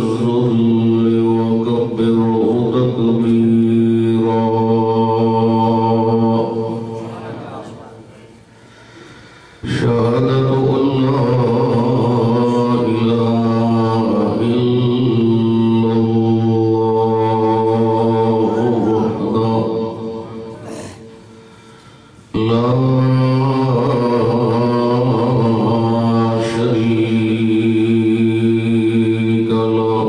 الذل وكبره تكبيرا شهادة أن لا إله إلا الله وحده لا شريك له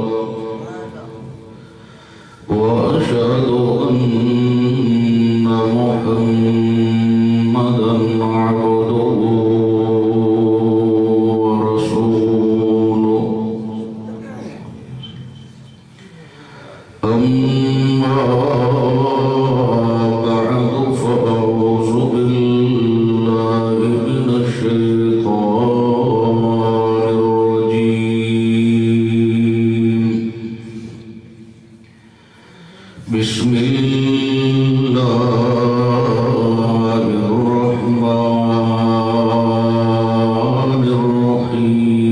وأشهد أن محمدا عبده ورسوله أما بعد فأعوذ بالله من الشيطان الرجيم بسم الله الرحمن الرحيم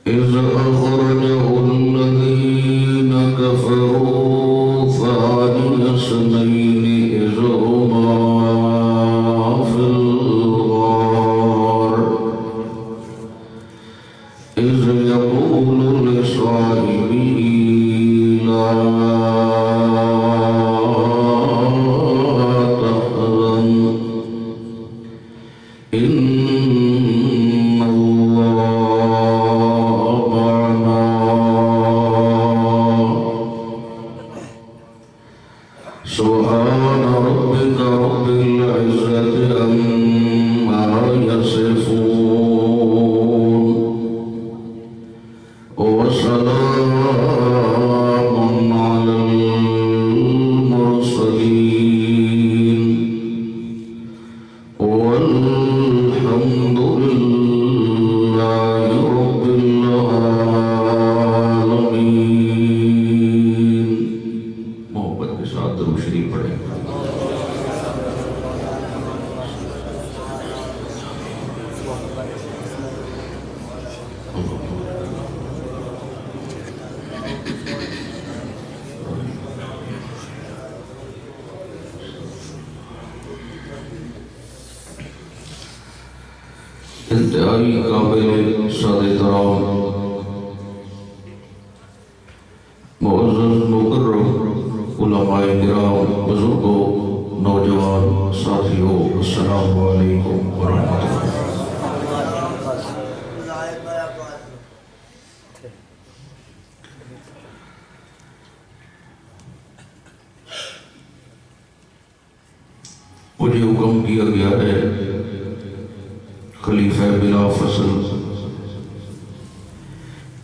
إذ أخرجه الذين كفروا ثاني اثنين إذ هما في الغار إذ يقول لصاحبه لا تحزن إن الله معنا سبحان ربك رب العزة عما يصفون وسلام على المرسلين والحمد لله رب العالمين. محبت کے ساتھ درود شریف پڑھیں. انتہائی قابل سادہ کرام معزز مکرم علماء کرام بزرگوں نوجوان ساتھیوں السلام علیکم ورحمۃ اللہ. مجھے حکم کیا گیا ہے خلیفہ بلا فصل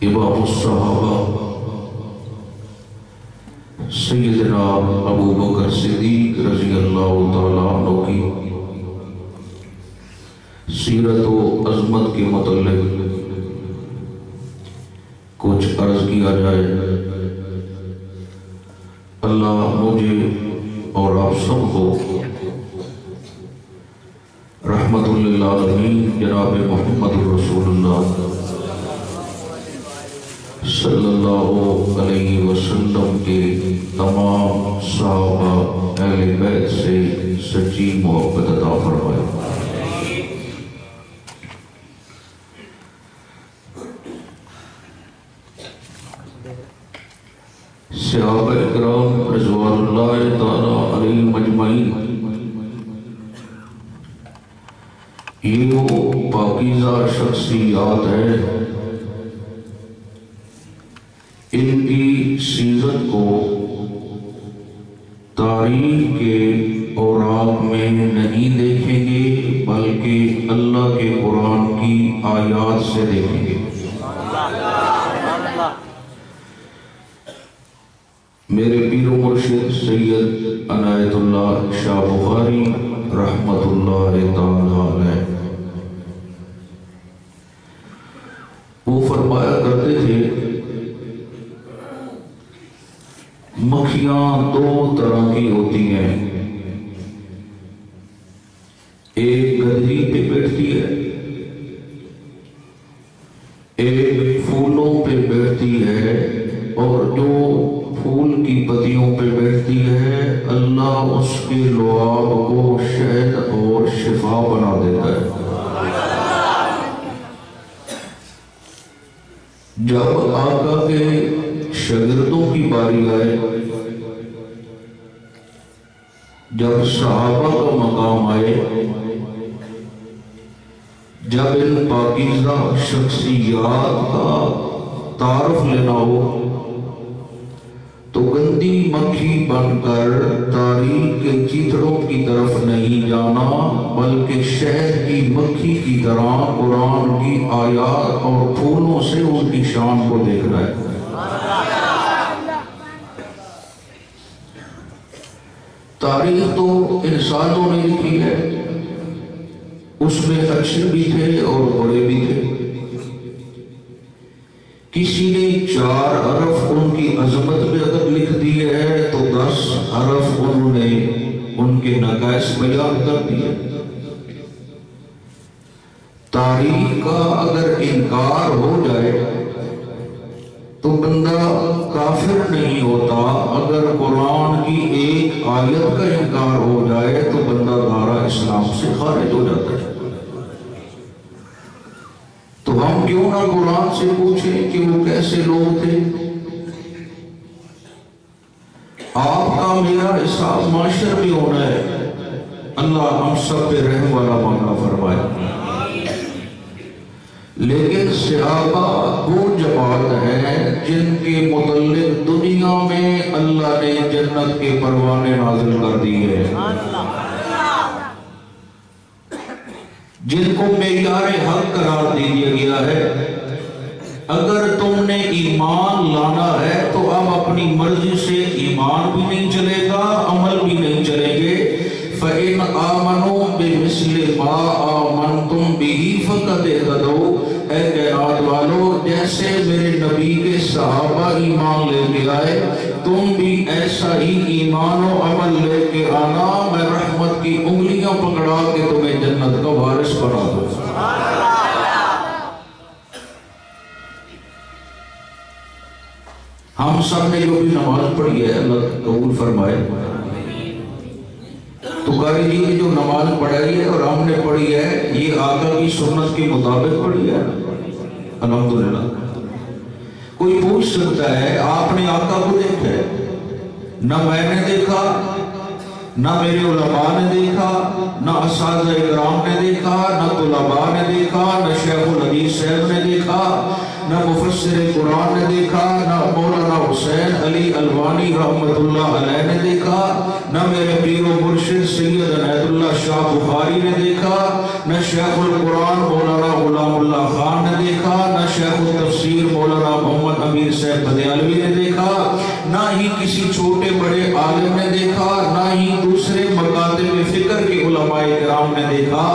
امام الصحابہ سیدنا ابو بکر صدیق رضی اللہ تعالیٰ عنہ کی سیرت و عظمت کے متعلق کچھ عرض کیا جائے. اللہ مجھے اور آپ سب کو رحمت للعالمین جناب محمد رسول اللہ صلی اللہ علیہ وسلم کے تمام صحابہ اہل بیت سے سچی محبت عطا فرمائے. صحابہ اکرام رضوان اللہ تعالیٰ علیہم اجمعین یہ وہ پاکیزہ شخصیات ہے، ان کی سیرت کو تاریخ کے اوراق میں نہیں دیکھیں گے بلکہ اللہ کے قرآن کی آیات سے دیکھیں گے. میرے پیر و مرشد سید عنایت اللہ شاہ بخاری رحمت اللہ تعالیٰ علیہ وہ فرمایا کرتے تھے مکھیاں دو طرح کی ہوتی ہیں، ایک گدھی پہ بیٹھتی ہے ایک پھولوں پہ بیٹھتی ہے اور جو پھول کی پتیوں پہ بیٹھتی ہے اللہ اس کے لعاب کو شہد اور شفا بنا دیتا ہے۔ جب آقا کے شاگردوں کی باری آئے، جب صحابہ کا مقام آئے، جب ان پاکیزہ شخصیات کا تعارف لینا ہو تو گندی مکھی بن کر تاریخ کے چیتڑوں کی طرف نہیں جانا، بلکہ شہد کی مکھی کی طرح قرآن کی آیات اور پھولوں سے ان کی شان کو دیکھنا ہے۔ تاریخ تو انسانوں نے لکھی ہے، اس میں اچھے بھی تھے اور بڑے بھی تھے۔ کسی نے 4 حرف ان کی عظمت میں اگر لکھ دی ہے تو 10 حرف انہوں نے ان کے نقائص بیان کر دیے۔ تاریخ کا اگر انکار ہو جائے تو بندہ کافر نہیں ہوتا، اگر قرآن کی ایک آیت کا انکار ہو جائے تو بندہ دائرہ اسلام سے خارج ہو جاتا ہے۔ تو ہم کیوں نہ قرآن سے پوچھیں کہ وہ کیسے لوگ تھے؟ آپ کا میرا حساب معاشر بھی ہونا ہے، اللہ ہم سب پہ رحم والا معاملہ فرمائے۔ لیکن صحابہ وہ جماعت ہے جن کے متعلق دنیا میں اللہ نے جنت کے پروانے نازل کر دیے ہیں، جن کو معیار حق قرار دے دیا گیا ہے۔ اگر تم نے ایمان لانا ہے تو اب اپنی مرضی سے ایمان بھی نہیں چلے گا، عمل بھی نہیں چلیں گے۔ فَإِنْ آمَنُوا بِمِثْلِ مَا آمَنْتُمْ بِهِ فَقَدْ اهْتَدَوْا۔ اے کائنات والو، جیسے میرے نبی کے صحابہ ایمان لے کے آئے، تم بھی ایسا ہی ایمان و عمل لے کے آنا، میں رحمت کی انگلیاں پکڑا کے تمہیں جنت کا وارث بنا دوں۔ ہم سب نے جو بھی نماز پڑھی ہے اللہ قبول فرمائے۔ تو قاری جی نے جو نماز پڑھائی ہے اور ہم نے پڑھی ہے یہ آقا کی سنت کے مطابق پڑھی ہے، الحمدللہ۔ کوئی پوچھ سکتا ہے آپ نے آقا کو دیکھا ہے؟ نہ میں نے دیکھا، نہ میرے علماء نے دیکھا، نہ اساتذہ اکرام نے دیکھا، نہ طلباء نے دیکھا، نہ شیخ الحدیث صاحب نے دیکھا، نہ مفسر قرآن نے دیکھا، نہ مولانا حسین علی الوانی رحمت اللہ علیہ نے دیکھا، نہ میرے پیر و مرشد سید عنایت اللہ شاہ بخاری نے دیکھا، نہ شیخ القرآن مولانا غلام اللہ خان نے دیکھا، نہ شیخ التفسیر مولانا محمد امیر صاحب بدیالوی نے دیکھا، نہ ہی کسی چھوٹے بڑے عالم نے دیکھا، نہ ہی دوسرے مکاتب فکر کے علماء کرام نے دیکھا۔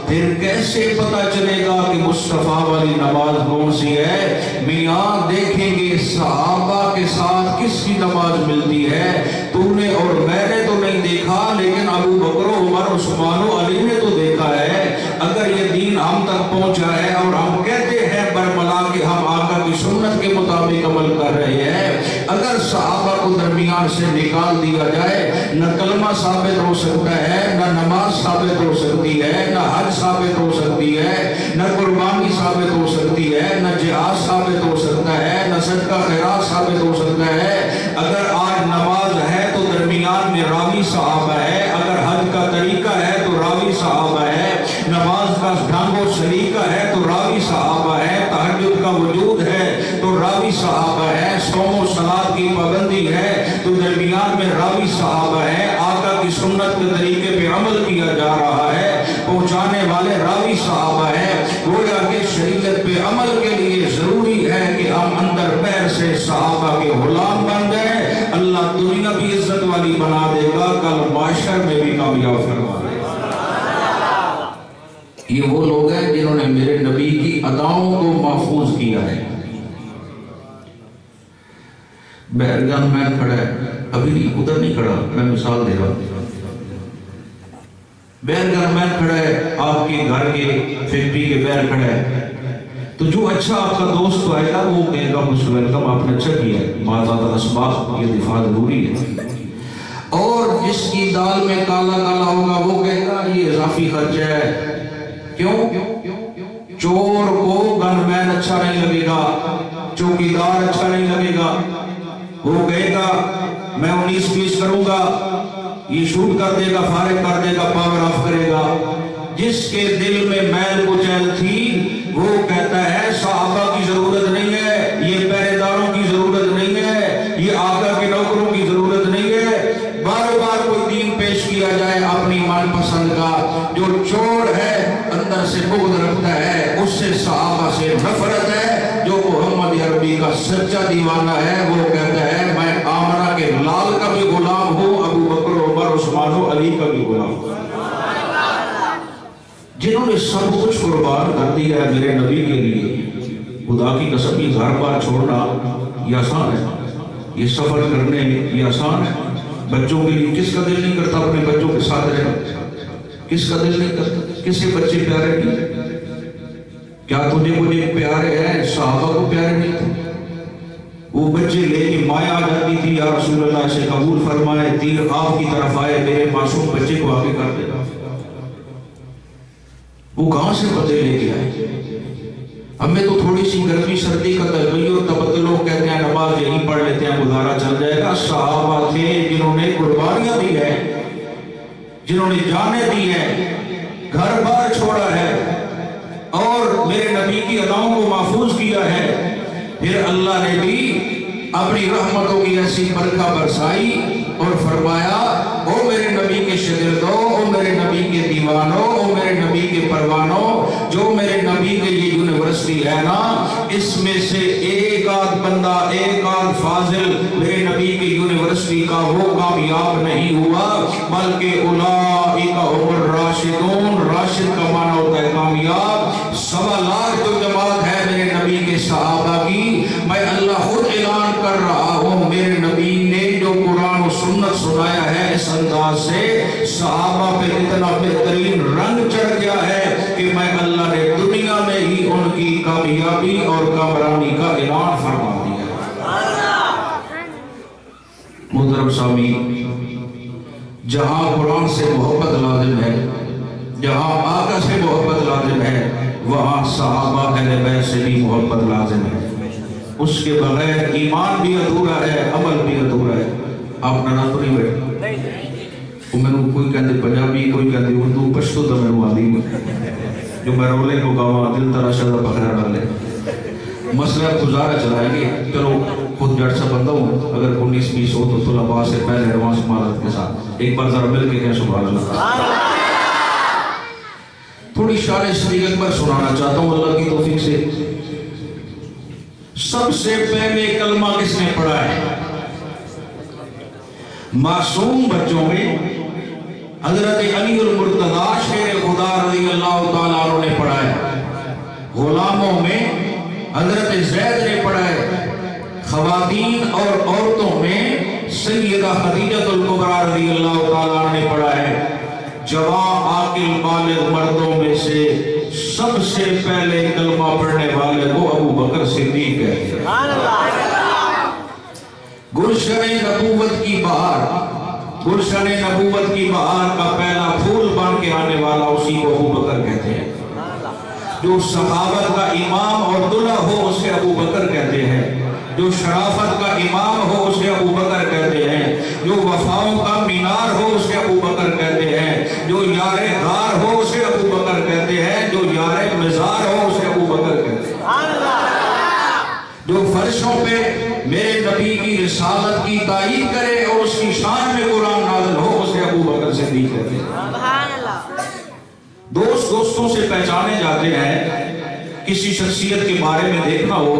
پھر کیسے پتہ چلے گا کہ مصطفیٰ والی نماز کون سی ہے؟ میاں دیکھیں گے صحابہ کے ساتھ کس کی نماز ملتی ہے۔ تو نے اور میں نے تو نہیں دیکھا، لیکن ابو بکر و عمر عثمان و علی نے تو دیکھا ہے۔ اگر یہ دین ہم تک پہنچا ہے اور ہم کہتے ہیں برملا کہ ہم آقا کی سنت کے مطابق عمل کر رہے ہیں، اگر صحابہ کو درمیان سے نکال دیا جائے، نہ کلمہ ثابت ہو سکتا ہے، نہ نماز ثابت ہو سکتی ہے، نہ حج ثابت ہو سکتی ہے، نہ قربانی ثابت ہو سکتی ہے، نہ جہاد ثابت ہو سکتا ہے، نہ صدقہ خیرات ثابت ہو سکتا ہے۔ اگر آج نماز ہے تو درمیان میں راوی صحابہ ہے، اگر حج کا طریقہ ہے تو راوی صحابہ ہے، نماز کا ڈھنگ و سلیقہ ہے تو راوی صحابہ ہے، تہجد کا وجود ہے تو راوی صحابہ ہے، صوم و صلاۃ کی پابندی ہے تو درمیان میں راوی صحابہ ہے، آقا کی سنت کے طریقے پہ عمل کیا جا رہا ہے، پہنچانے والے راوی صحابہ ہے۔ گویا کہ شریعت پہ عمل کے لیے ضروری ہے کہ ہم اندر پیر سے صحابہ کے غلام بن جائیں، اللہ دنیا بھی عزت والی بنا دے گا، کل معاشر میں بھی کامیاب فرما دے گا۔ یہ وہ لوگ ہیں جنہوں نے میرے نبی کی اداؤں کو محفوظ کیا ہے۔ بیرگن مین کھڑا ہے، ابھی ادھر نہیں کھڑا، میں مثال دے رہا ہوں۔ بیرگن مین کھڑا ہے، آپ کے گھر کے فیکٹری کے بیر کھڑا ہے، تو جو اچھا آپ کا دوست آئے گا وہ کہے گا مجھ ویلکم، آپ نے اچھا کیا ہے، مازاد الاسباب، یہ دفاع ضروری ہے۔ اور جس کی دال میں کالا کالا ہوگا وہ کہے گا یہ اضافی خرچ ہے۔ کیوں؟ چور کو گن مین اچھا نہیں لگے گا، چوکیدار اچھا نہیں لگے گا، وہ کہے گا میں 19-20 کروں گا، یہ شوٹ کر دے گا، فارغ کر دے گا، پاور آف کرے گا۔ جس کے دل میں میل کچیل تھی وہ کہتا ہے صحابہ کی ضرورت نہیں ہے، یہ پہرے داروں کی ضرورت نہیں ہے، یہ آقا کے نوکروں کی ضرورت نہیں ہے۔ بار بار کوئی دین پیش کیا جائے اپنی من پسند کا، جو چور ہے اندر سے بغض رکھتا ہے، اس سے صحابہ سے نفرت ہے۔ جو محمد عربی کا سچا دیوانہ ہے وہ کہتا ہے میں آمنہ کے لال کا بھی غلام ہوں، ابو بکر عمر عثمان و علی کا بھی غلام ہوں۔ جنہوں نے سب کچھ قربان کر دیا ہے میرے نبی کے لیے، خدا کی قسم یہ گھر بار چھوڑنا یہ آسان ہے، یہ سفر کرنے یہ آسان ہے۔ بچوں کے لیے کس کا دل نہیں کرتا اپنے بچوں کے ساتھ رہنا؟ کس کا دل نہیں کرتا؟ کس کے بچے پیارے نہیں؟ کیا تجھے مجھے پیارے ہیں؟ صحابہ کو پیارے نہیں تھے؟ وہ بچے لے کے مائیں آ جاتی تھی، یا رسول اللہ سے قبول فرمائے، تیر آپ کی طرف آئے، میرے معصوم بچے کو آگے کر دے۔ وہ کہاں سے بدلے لے کے آئے؟ ہمیں تو تھوڑی سی گرمی سردی کا تغیر تبدلوں کہتے ہیں، نماز یہیں پڑھ لیتے ہیں گزارا چل جائے گا۔ صحابہ تھے جنہوں نے قربانیاں دی ہے، جنہوں نے جانیں دی ہے، گھر بار چھوڑا ہے اور میرے نبی کی اداؤں کو محفوظ کیا ہے۔ پھر اللہ نے بھی اپنی رحمتوں کی ایسی برکھا برسائی اور فرمایا او میرے نبی کے شاگردوں، او میرے نبی کے دیوانوں، او میرے نبی کے پروانوں، جو میرے نبی کے یہ یونیورسٹی ہے نا، اس میں سے ایک آدھ بندہ، ایک آدھ فاضل میرے نبی کی یونیورسٹی کا وہ کامیاب نہیں ہوا، بلکہ اولئک هم الراشدون۔ راشد کا معنی ہوتا ہے کامیاب۔ 1.25 لاکھ جو جماعت ہے میرے نبی کے صحابہ کی، میں اللہ خود اعلان کر رہا ہوں میرے نبی نے جو قرآن و سنت سنایا ہے اس انداز سے، صحابہ پہ اتنا بہترین رنگ چڑھ گیا ہے کہ میں اللہ نے دنیا میں ہی ان کی کامیابی اور کامرانی کا اعلان فرما دیا ہے۔ محترم سامعین، جہاں قرآن سے محبت لازم ہے، جہاں آقا سے محبت لازم ہے، وہاں صحابہ اہل بیت سے بھی محبت لازم ہے۔ اس کے بغیر ایمان بھی ادھورا ہے، عمل بھی ادھورا ہے۔ آپ نہ تو نہیں بیٹھے، وہ میں نے کوئی کہتے پنجابی، کوئی کہتے اردو، پشتو تو میں نے آدھی جو میں رولے کو کہا دل ترا شدہ بخیر ڈالے۔ مسئلہ گزارا چلائیں گے، چلو خود جڑ سا بندہ ہوں، اگر 19-20 ہو تو طلباء سے پہلے ایڈوانس مالت کے ساتھ ایک بار ذرا مل کے کہیں سبحان اللہ۔ تھوڑی شان شریعت پر سنانا چاہتا ہوں اللہ کی توفیق سے۔ سب سے پہلے کلمہ کس نے پڑھا ہے؟ معصوم بچوں میں حضرت علی المرتضیٰ شیر خدا رضی اللہ تعالیٰ عنہ نے پڑھا ہے، غلاموں میں حضرت زید نے پڑھا ہے، خواتین اور عورتوں میں سیدہ خدیجہ الکبریٰ رضی اللہ تعالیٰ عنہ نے پڑھا ہے، جوان عاقل بالغ مردوں میں سے سب سے پہلے کلمہ پڑھنے والے کو ابو بکر صدیق ہے۔ گلشن نبوت کی بہار، گلشن نبوت کی بہار کا پہلا پھول بن کے آنے والا اسی کو ابو بکر کہتے ہیں۔ جو صحابت کا امام اور دلہ ہو اسے ابو بکر کہتے ہیں، جو شرافت کا امام ہو اسے ابو بکر کہتے ہیں، جو وفاؤں کا مینار ہو اسے ابو بکر کہتے ہیں، جو یار غار ہو اسے ابو بکر کہتے ہیں، جو یار مزار ہو اسے ابو بکر کہتے ہیں، جو فرشوں پہ میرے نبی کی رسالت کی تائید کرے اور اس کی شان میں قرآن نازل ہو اسے ابو بکر صدیق کہتے ہیں۔ دوست دوستوں سے پہچانے جاتے ہیں، کسی شخصیت کے بارے میں دیکھنا ہو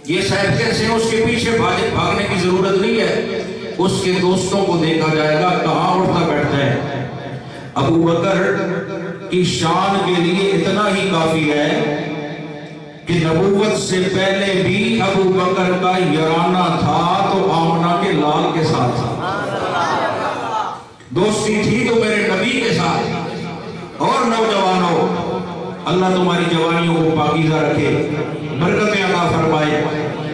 یہ صاحب کیسے ہیں، اس کے پیچھے بھاگنے کی ضرورت نہیں ہے، اس کے دوستوں کو دیکھا جائے گا کہاں اٹھتا بیٹھتا ہے۔ ابو بکر کی شان کے لیے اتنا ہی کافی ہے کہ نبوت سے پہلے بھی ابو بکر کا یارانہ تھا تو آمنہ کے لال کے ساتھ تھا، دوستی تھی تو میرے نبی کے ساتھ۔ اور نوجوانوں، اللہ تمہاری جوانیوں کو پاکیزہ رکھے، برکتیں عطا فرمائے۔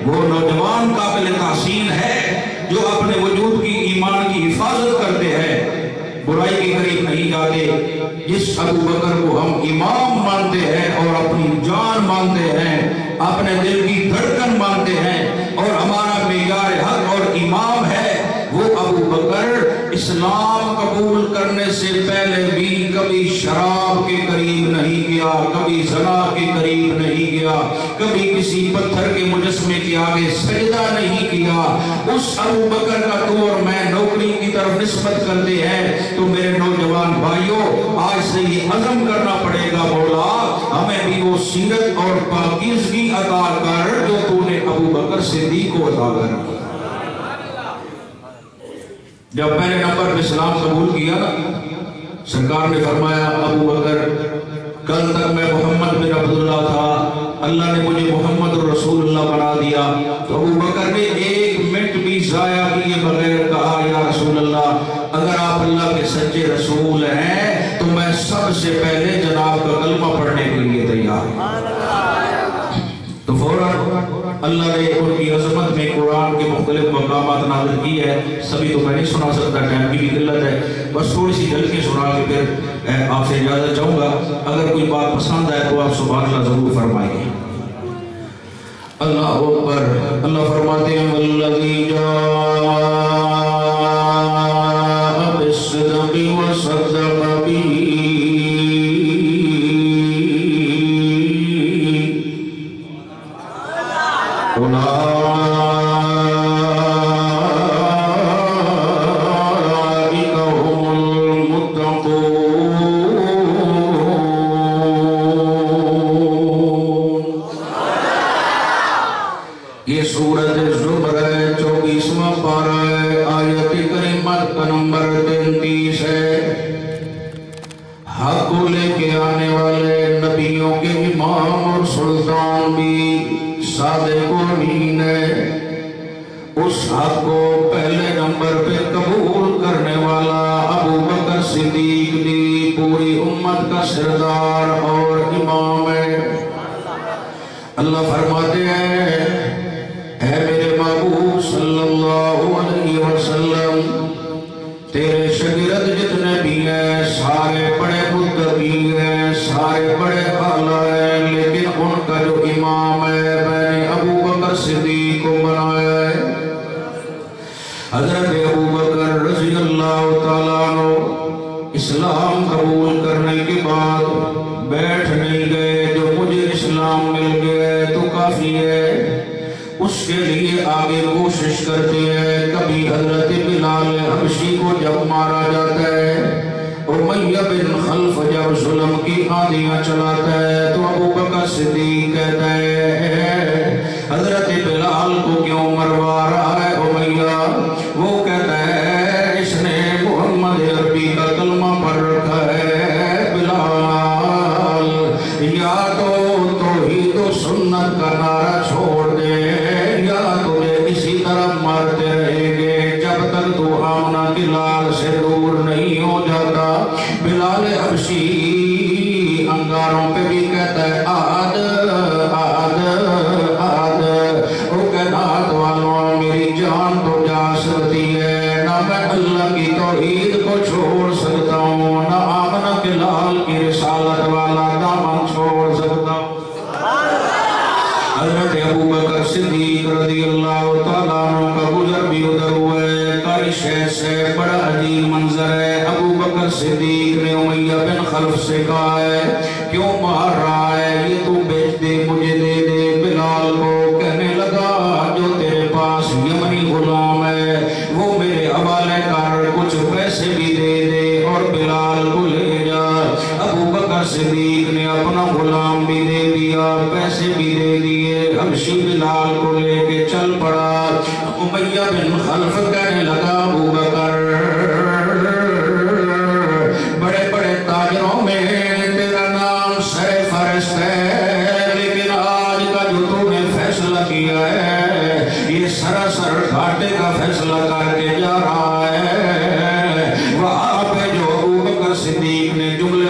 وہ نوجوان قابل تحسین ہے جو اپنے وجود کی ایمان کی حفاظت کرتے ہیں، برائی کے قریب نہیں جاتے۔ جس ابو بکر کو ہم امام مانتے ہیں اور اپنی جان مانتے ہیں، اپنے دل کی دھڑکن مانتے ہیں اور ہمارا معیار حق اور امام ہے، وہ ابو بکر اسلام قبول کرنے سے پہلے بھی کبھی شراب کے قریب نہیں گیا، کبھی زنا کے قریب نہیں گیا، کبھی کسی پتھر کے مجسمے کے آگے سجدہ نہیں کیا۔ اس ابو بکر کا تو اور میں نوکری کی طرف نسبت کرتے ہیں، تو میرے نوجوان بھائیوں آج سے یہ عزم کرنا پڑے گا، مولا ہمیں بھی وہ سیرت اور پاکیزگی عطا کر جو تو نے ابو بکر صدیق کو عطا کر۔ جب پہلے نمبر پہ اسلام قبول کیا، سرکار نے فرمایا ابو بکر کل تک میں محمد بن عبداللہ تھا، اللہ نے مجھے محمد رسول اللہ بنا دیا۔ تو ابو بکر نے ایک منٹ بھی ضائع کیے بغیر کہا یا رسول اللہ اگر آپ اللہ کے سچے رسول ہیں تو میں سب سے پہلے جناب کا کلمہ پڑھنے کے لیے تیار ہوں۔ تو فوراً اللہ نے ان کی عظمت میں قرآن کے مختلف مقامات نازل کی ہے، سبھی تو میں نہیں سنا سکتا، ٹائم کی بھی قلت ہے، بس تھوڑی سی جھلکیں سنا کے پھر آپ سے اجازت چاہوں گا۔ اگر کوئی بات پسند آئے تو آپ سبحان اللہ ضرور فرمائیں گے۔ اللہ اکبر۔ اللہ فرماتے ہیں والذی جاء بالصدق وصدق بہ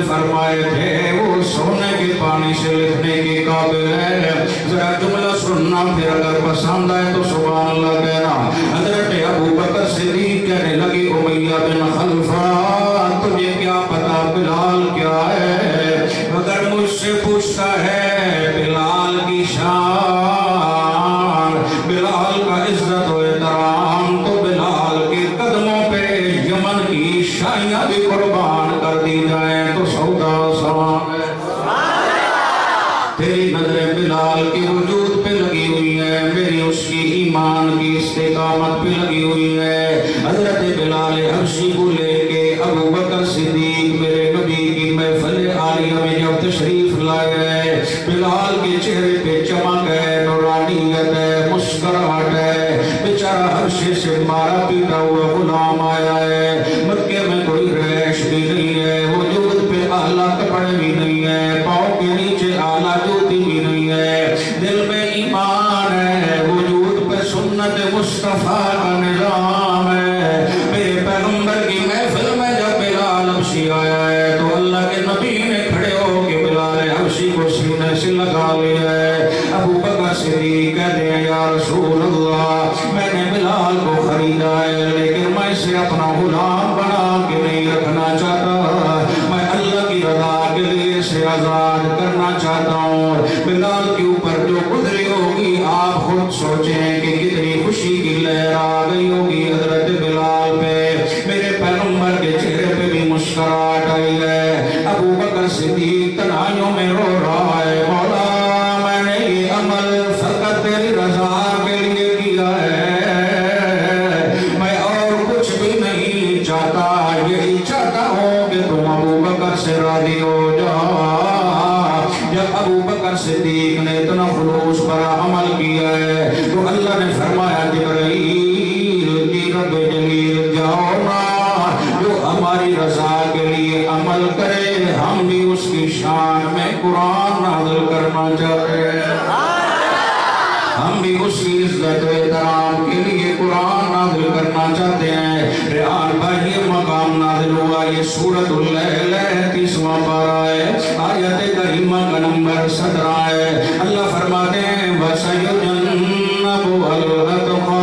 فرمائے تھے وہ سونے کے پانی काबिल है। जरा जुमला सुनना, फिर अगर पसंद आए तो सुभान अल्लाह कहना। हजरत अबू बकर सिद्दीक कहने लगे उमैया बिन खलीफा, तुझे क्या पता बिलाल क्या है? अगर मुझसे पूछता है बिलाल की शान, बिलाल का इज्जत और एहतराम, तो बिलाल के कदमों पे यमन की शाहियां भी कुर्बान कर दी जाए तो सौदा आसान है। तेरी नजरें बिलाल के वजूद पे लगी हुई है, मेरी उसकी ईमान की इस्तिकामत पे लगी हुई है। हजरत बिलाल हबशी को लेके अबू बकर सिद्दीक मेरे नबी की महफिल आलिया में जब तशरीफ लाए, बिलाल के चेहरे पे चमक है, नूरानियत है, मुस्कुराहट है। बेचारा हबशे से मारा पीटा हुआ गुलाम आया है, मक्के में कोई रैश भी नहीं है, वजूद पे आला कपड़े भी नहीं है, पाँव के नीचे आला जूती भी नहीं है, दिल में ईमान है, वजूद पे सुन्नत मुस्तफा का निजाम है। मेरे पैगंबर की महफिल में जब बिलाल हबशी आया है तो अल्लाह के नबी ने खड़े होके बिलाल हबशी को सीने से लगा लिया है। अबू बकर सिद्दीक कहते हैं या रसूल अल्लाह, मैंने बिलाल को खरीदा है लेकिन मैं इसे अपना गुलाम बना के नहीं रखना चाहता, मैं अल्लाह की रज़ा के लिए इसे आजाद करना चाहता हूँ। बिलाल के ऊपर जो गुजरी होगी आप खुद सोचें कि कितनी खुशी की लहर आ गई होगी हजरत बिलाल पे। मेरे पैगंबर के चेहरे पे भी मुस्कुराहट आई है। अबू बकर सिद्दीक तन्हाइयों में रो रहा है, मौला मैंने ये अमल फकत तेरी रज़ा के लिए किया है, मैं और कुछ भी नहीं चाहता, यही चाहता हूँ कि तुम अबू बकर से राजी हो जाओ। जब अबू बकर सिद्दीक ने इतना खुलूस भरा अमल किया है तो अल्लाह ने फरमाया जिब्राईल की रब जलील जाओ ना, जो हमारी रज़ा के लिए अमल करे हम भी उसकी शान में कुरान नाज़िल करना चाहते हैं, हम भी उसकी इज्जत व एहतराम के लिए कुरान नाज़िल करना चाहते हैं। रेहान भाई ये मकाम नाज़िल हुआ, ये सूरतुल लैल है, 30वां पारा है, आयत करीमा का नंबर 17 है। अल्लाह फरमाते हैं वसयुजन्नबुल अतक़ा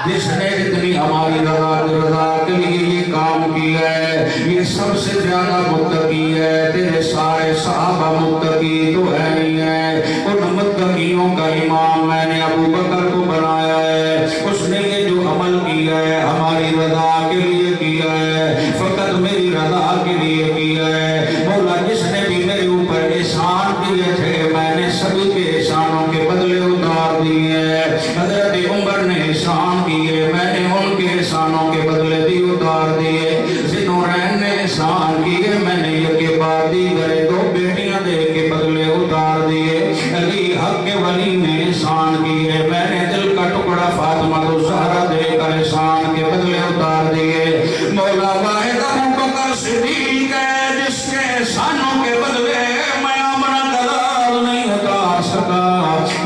जिसने इतनी हमारी रज़ा के लिए ये काम किया है, ये सबसे ज्यादा मुत्तकी है। तेरे सारे सहाबा मुत्तकी तो है नहीं है, उन मुत्तकियों का इमाम मैंने अबू बकर को बनाया है। उसने ये जो अमल किया है हमारी रज़ा के लिए किया है, फकत मेरी रज़ा के लिए किया है। मौला जिसने भी मेरे ऊपर एहसान किए थे मैंने सभी के एहसानों के बदले उतार दिए हैं। हज़रत उमर ने एहसान किए, मैंने उनके एहसानों के बदले भी उतार दिए। ज़िन्नुरैन ने एहसान किए, मैंने यके बाद दीगरे 2 बेटियां दे के बदले उतार दिए। अली हक के वली ने एहसान किए, मैंने दिल का टुकड़ा फातिमा को ज़हरा देकर एहसान के बदले उतार दिए। मौला वाहिद अबू बकर सिद्दीक है जिसके एहसानों के बदले मैं आमना कलाल नहीं उतार सका।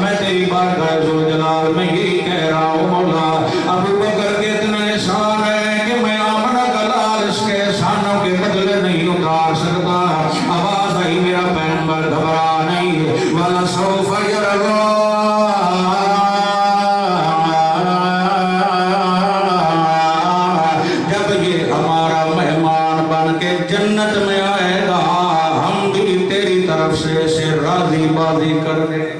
मैं तेरी बारगाह ज़ुल जलाल में यही कह रहा हूँ मौला, अबू बकर के इतने एहसान है कि मैं आमना कलाल इसके एहसानों के बदले नहीं उतार सकता। आवाज आई मेरा पैगंबर घबरा नहीं, वाला सौफ यरज़ा, जब ये हमारा मेहमान बन के जन्नत में आएगा हम भी तेरी तरफ से इसे राजी बाजी कर देंगे,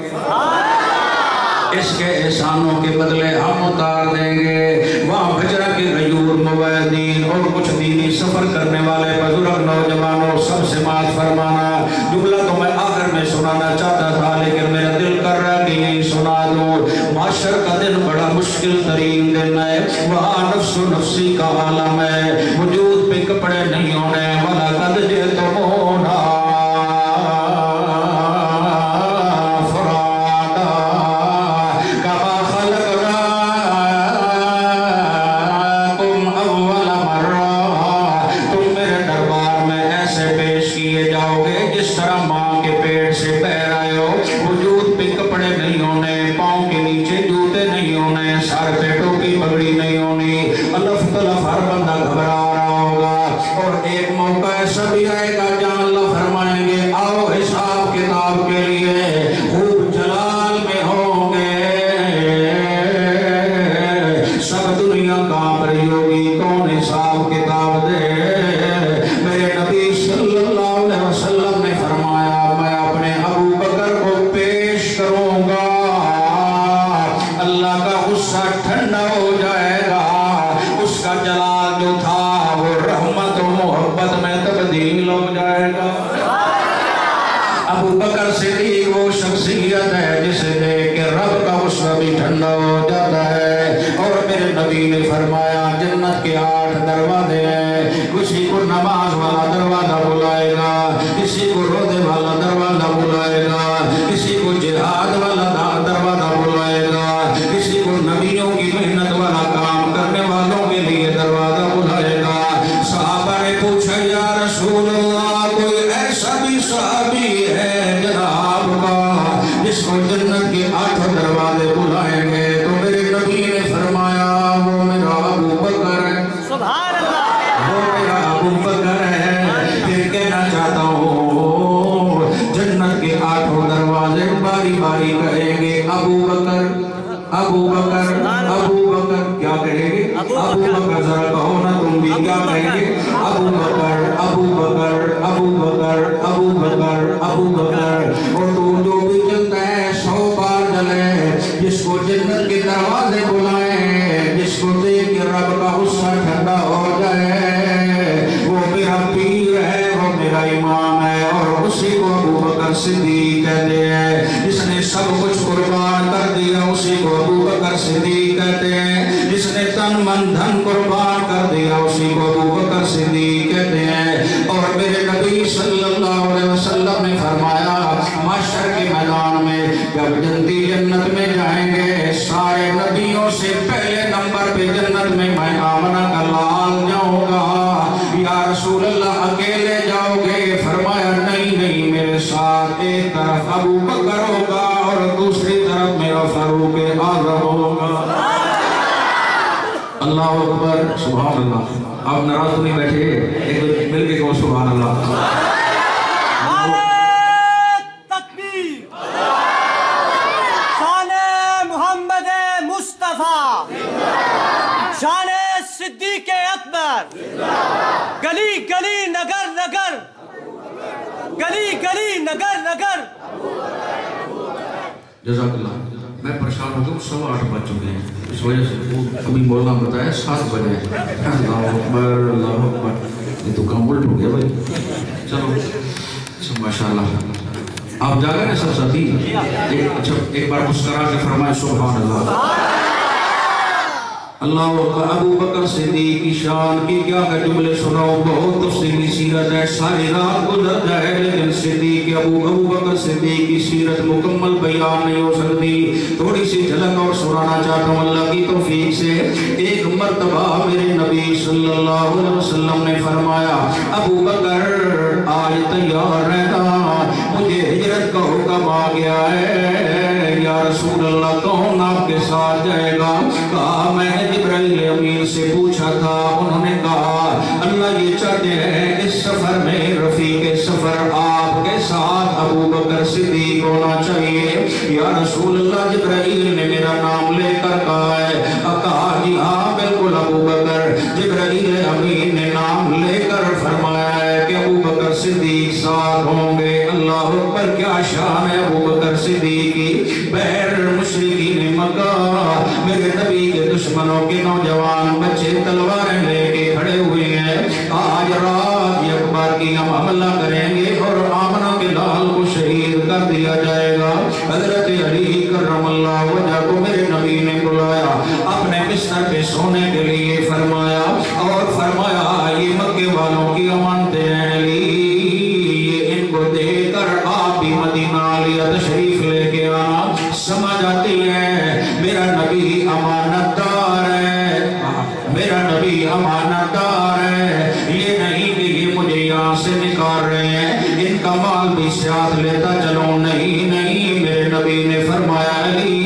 इसके एहसानों के बदले हम उतार देंगे। वहाँ भजरा के गयूर मुवैदीन और कुछ दीनी सफर करने वाले बुजुर्ग नौजवानों सबसे माफ फरमाना। जुमला तो मैं आखिर में सुनाना चाहता था लेकिन मेरा दिल कर रहा कि यही सुना दूं। معاشر کا دن بڑا مشکل ترین دن ہے، وہاں نفس و نفسی کا عالم ہے، وجود پہ کپڑے نہیں ہونے والا قد جئتمونا فرادا کما خلقناکم اول مرہ، تم میرے دربار میں ایسے پیش کیے جاؤ گے جس طرح ماں کے پیٹ سے بہر آئے ہو، وجود پہ کپڑے نہیں ہونے، پاؤں کے نیچے جوتے نہیں ہونے، سر پہ ٹوپی پگڑی نہیں ہونی، الف تلف ہر بندہ گھبرا رہا ہوگا، اور ایک موقع ایسا بھی آئے گا جہاں اللہ فرمائیں گے آؤ حساب کتاب کے لیے، خوب جلال میں ہوں گے، سب دنیا کانپ رہی ہوگی، کون حساب کتاب دے؟ میرے نبی صلی اللہ علیہ وسلم نے فرمایا میں اپنے ابو بکر کو پیش کروں گا، اللہ کا غصہ ٹھنڈا ہو جائے گا، اس کا جلال جو تھا وہ رحمت و محبت میں تبدیل ہو جائے گا۔ ابو بکر صدیق وہ شخصیت ہے جسے دیکھ کے رب کا غصہ بھی ٹھنڈا ہو جاتا ہے، اور میرے نبی نے فرمایا جنت کے 8 دروازے ہیں، کسی کو نماز والا دروازہ بلائے گا، کسی کو روزے والا دروازہ بلائے گا، کسی کو جہاد والا دروازہ بلائے گا، کسی کو نبیوں کی محنت والا کام کرنے والوں کے لیے دروازہ بلائے گا۔ صحابہ نے پوچھا یا رسول اللہ کوئی ایسا بھی صحابی ہے جناب کا جس کو جنت کے 8 دروازے بلائیں گے؟ تو میرے نبی نے فرمایا وہ میرا ابو بکر ہے، سبحان اللہ، وہ میرا ابو بکر ہے۔ پھر کہنا چاہتا ہوں جنت کے 8 دروازے باری باری کہیں گے ابو بکر ابو بکر ابو بکر، کیا کہیں گے؟ ابو بکر، ذرا کہو نا تم بھی کیا کہیں گے؟ ابو بکر ابو بکر ابو بکر ابو بکر ابو بکر۔ اور تو جو بھی چلتا ہے 100 بار جلے، جس کو جنت کے دروازے بلائیں، جس کو دیکھ کے رب کا غصہ ٹھنڈا ہو جائے، وہ میرا پیر ہے، وہ میرا امام ہے، اور اسی کو ابو بکر صدیق کہتے ہیں۔ جس نے سب کچھ قربان کر دیا اسی کو ابو بکر صدیق کہتے ہیں، جس نے تن من دھن قربان کر دیا اسی کو ابو بکر صدیق کہتے ہیں۔ اور میرے نبی صلی اللہ علیہ وسلم نے فرمایا محشر کے میدان میں جب جنتی جنت میں جائیں گے، سارے نبیوں سے پہلے نمبر پہ جنت میں میں آمنہ کا لال جاؤں گا۔ یا رسول اللہ اکیلے جاؤ گے؟ فرمایا نہیں نہیں، میرے ساتھ ایک طرف ابو بکر ہوگا اور دوسری طرف میرا فاروق اعظم ہوگا۔ اللہ اکبر، سبحان اللہ۔ آپ ناراض تو نہیں بیٹھے، ایک مل کے کہو سبحان اللہ۔ تکبیر، شان محمد مصطفیٰ، شان صدیق اکبر، گلی گلی نگر نگر، گلی گلی نگر نگر۔ جزاک اللہ۔ میں پریشان ہو گیا، 8:15 بج چکے ہیں، اس وجہ سے ابھی مولانا بتایا 7 بجے۔ اللہ اکبر اللہ اکبر، یہ تو کام الٹ ہو گیا بھائی۔ چلو ماشاءاللہ، آپ جا گئے نا سب ساتھی؟ اچھا ایک بار مسکرا کے فرمائے سبحان اللہ۔ اللہ اکبر۔ ابو بکر صدیق کی شان کی کیا کہ جملے سناؤ، بہت تفصیلی سیرت ہے، ساری رات گزر جائے لیکن صدیق ابو بکر صدیق کی سیرت مکمل بیان نہیں ہو سکتی۔ تھوڑی سی جھلک اور سنانا چاہتا ہوں اللہ کی توفیق سے۔ ایک مرتبہ میرے نبی صلی اللہ علیہ وسلم نے فرمایا ابو بکر آج تیار رہنا، مجھے ہجرت کا حکم آ گیا ہے۔ یا رسول اللہ کون آپ کے ساتھ جائے گا؟ کہا میں نے جبرائیل امین سے پوچھا تھا، انہوں نے کہا اللہ یہ چاہتے ہیں اس سفر میں رفیق سفر آپ کے ساتھ ابو بکر صدیق ہونا چاہیے۔ یا رسول اللہ جبرائیل نے میرا نام لے کر کہا ہے؟ کہا جی ہاں بالکل ابو بکر۔ جبرائیل امین نے نام لے کر فرمایا ہے کہ ابو بکر صدیق ساتھ ہوں گے۔ اللہ اکبر، کیا شان ہے ابو بکر صدیق کی۔ بہر مشرکین مکہ، میرے نبی کے دشمنوں کے نوجوان بچے تلواریں لے کے کھڑے ہوئے ہیں، آج رات یکبار کی ہم حملہ کریں گے اور آمنہ کے لال کو شہید کر دیا جائے گا۔ حضرت علی کرم اللہ وجہ کو میرے سے سونے کے لیے فرمایا اور فرمایا یہ مکے والوں کی امانتیں ہیں علی، ان کو دے کر آپ بھی مدینہ لیا تشریف لے کے آنا۔ سمجھ آتی ہے میرا نبی امانت دار ہے، میرا نبی امانت دار ہے، یہ نہیں کہ یہ مجھے یہاں سے نکال رہے ہیں ان کا مال بھی ساتھ لیتا چلو، نہیں نہیں، میرے نبی نے فرمایا علی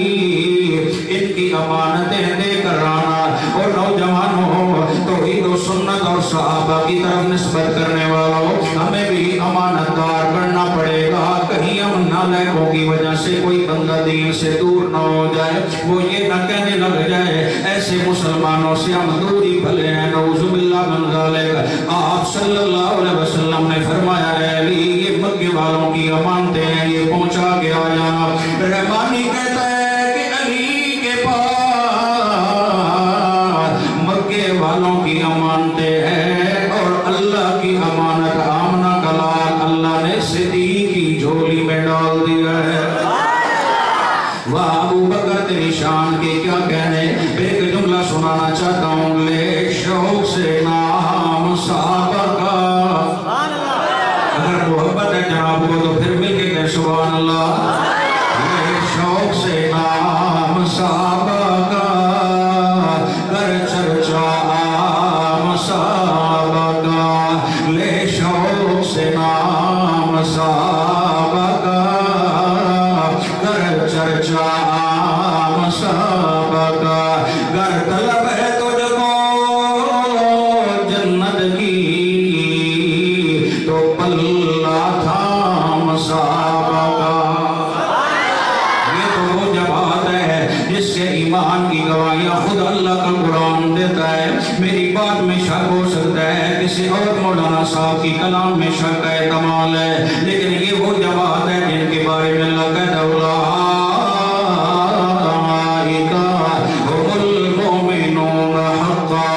ان کی امانتیں دے کر آنا۔ اور نوجوانوں توحید و سنت اور صحابہ کی طرف نسبت کرنے والوں ہمیں بھی امانت دار بننا پڑے گا، کہیں ہم نالائقوں کی وجہ سے کوئی بندہ دین سے دور نہ ہو جائے، وہ یہ نہ کہنے لگ جائے ایسے مسلمانوں سے ہم دوری بھلے ہیں، نعوذ باللہ من ذالک۔ آپ صلی اللہ علیہ وسلم نے فرمایا ہے علی یہ مکے والوں کی امانتیں ہیں، یہ پہنچا کے آ جانا۔ رحمانی کہتا ہے کہ علی کے پاس مکے والوں کی امانتیں ہیں اور اللہ کی امانت آمنہ کا لال اللہ نے صدیق کی جھولی میں ڈال دیا ہے۔ واہ ابو بکر تیری شان کے کیا کہنے، ایک جملہ سنانا چاہتا ہوں، لے شوق سے نام صحابہ کا، اگر محبت ہے جناب کو تو پھر مل کے کہہ سبحان اللہ، لے شوق سے نام صحابہ کا، کر چرچا عام صحابہ کا، لے شوق سے نام صحابہ کا، کر چرچا عام صحابہ کا، گر طلب ہے تجھ کو جنت کی تو پلہ تھام صحابہ کا۔ یہ تو وہ جماعت ہے جس کے ایمان کی گواہیاں خود اللہ کا قرآن دیتا ہے۔ میری بات میں شک ہو سکتا ہے، کسی اور مولانا صاحب کی کلام میں شک ہے، کمال ہے، لیکن یہ وہ جماعت ہے جن کے بارے میں اللہ کہتا ہے اولئک هم المؤمنون حقا۔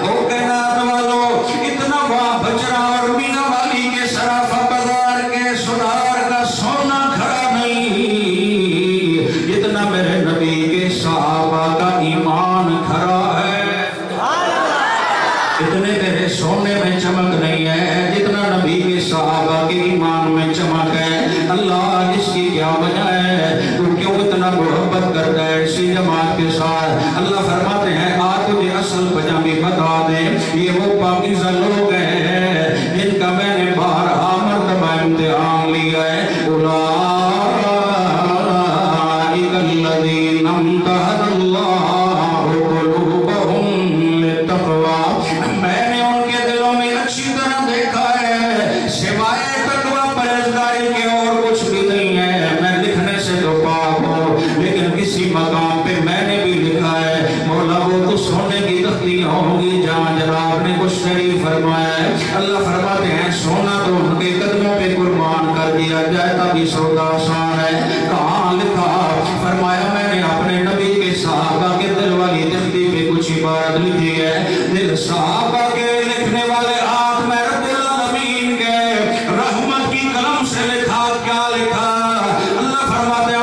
او کائنات والو اتنا وہاں بچرا اور مینا والی کے سرافہ بازار کے سدار کا سونا کھڑا نہیں جتنا میرے نبی کے صحابہ کا ایمان کھڑا ہے، اتنے تیرے سونے میں چمک نہیں ہے جتنا نبی کے صحابہ کے ایمان میں چمک ہے۔ اللہ اس کی کیا وجہ ہے، تو کیوں اتنا محبت کرتا ہے اسی جماعت کے ساتھ؟ اللہ فرماتے ہیں آ تجھے اصل وجہ بھی بتا دیں، یہ وہ پاکیزہ لوگ ہیں جن کا میں نے بارہا مرتبہ امتحان لیا ہے۔ اولئک الذین امتحن اللہ قلوبہم للتقوی، میں نے ان کے دلوں میں اچھی طرح دیکھا ہے سوائے تقوی پرہیزگاری کے اور کچھ بھی نہیں ہے۔ میں لکھنے سے تو پاک ہوں لیکن کسی مقام پہ میں نے بھی لکھا ہے مولا وہ تو سونے کی تختیاں ہوں گی جہاں جناب نے کچھ شریف فرمایا ہے۔ اللہ فرماتے ہیں سونا تو ان کے قدموں پہ قربان کر دیا جائے تاکہ سودا آسان ہے۔ کہاں لکھا؟ فرمایا میں نے اپنے نبی کے صحابہ کے دل والی تختی پہ کچھ عبارت لکھی ہے، دل صحابہ کے لکھنے والے ہاتھ میں رب العالمین کے رحمت کی قلم سے لکھا، کیا لکھا؟ اللہ فرماتے ہیں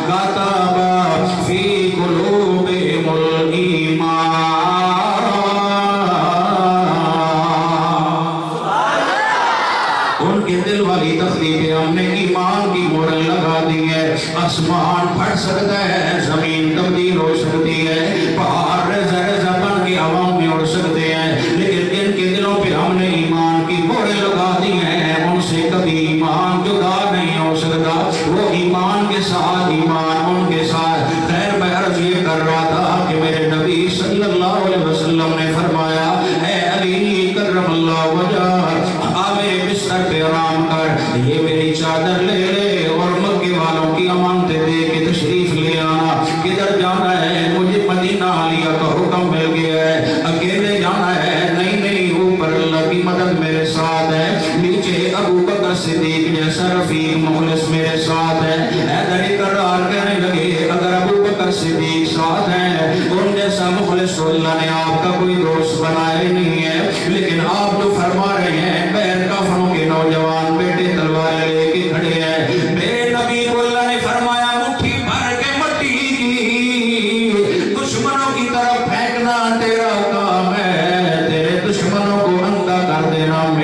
كتب في قلوبهم الإيمان، ان کے دل والی تختی پہ ہم نے ایمان کی مہر لگا دی ہے۔ آسمان پھٹ سکتا ہے، زمین تبدیل ہو سکتی ہے، پہاڑ رزہ رزہ بن کے عوام میں اڑ سکتے ہیں، لیکن جن کے دلوں پہ ہم نے ایمان کی مہر لگا دی ہے ان سے کبھی ایمان جدا نہیں ہو سکتا، وہ ایمان کے ساتھ ایمان ان کے ساتھ۔ خیر میں عرض یہ کر رہا تھا کہ میرے نبی صلی اللہ علیہ وسلم نے فرمایا اے علی کرم اللہ وجہ آ میرے بستر پہ آرام کر، یہ میری چادر لے لے اور مکے والوں کی امانتیں دے کے تشریف لے آنا۔ کدھر جانا ہے؟ مجھے مدینہ عالیہ کا حکم مل گیا ہے، اکیلے جانا ہے؟ نہیں نہیں، اوپر اللہ کی مدد میرے ساتھ ہے، نیچے ابو بکر صدیق جیسا رفیق مخلص میرے ساتھ ہے۔ حیدر اقرار کہنے لگے اگر ابو بکر صدیق ساتھ ہیں ان جیسا مخلص تو اللہ نے آپ کا کوئی دوست بنایا نہیں ہے، لیکن آپ جو فرما رہے ہیں بغیر کافروں کے نوجوان بیٹے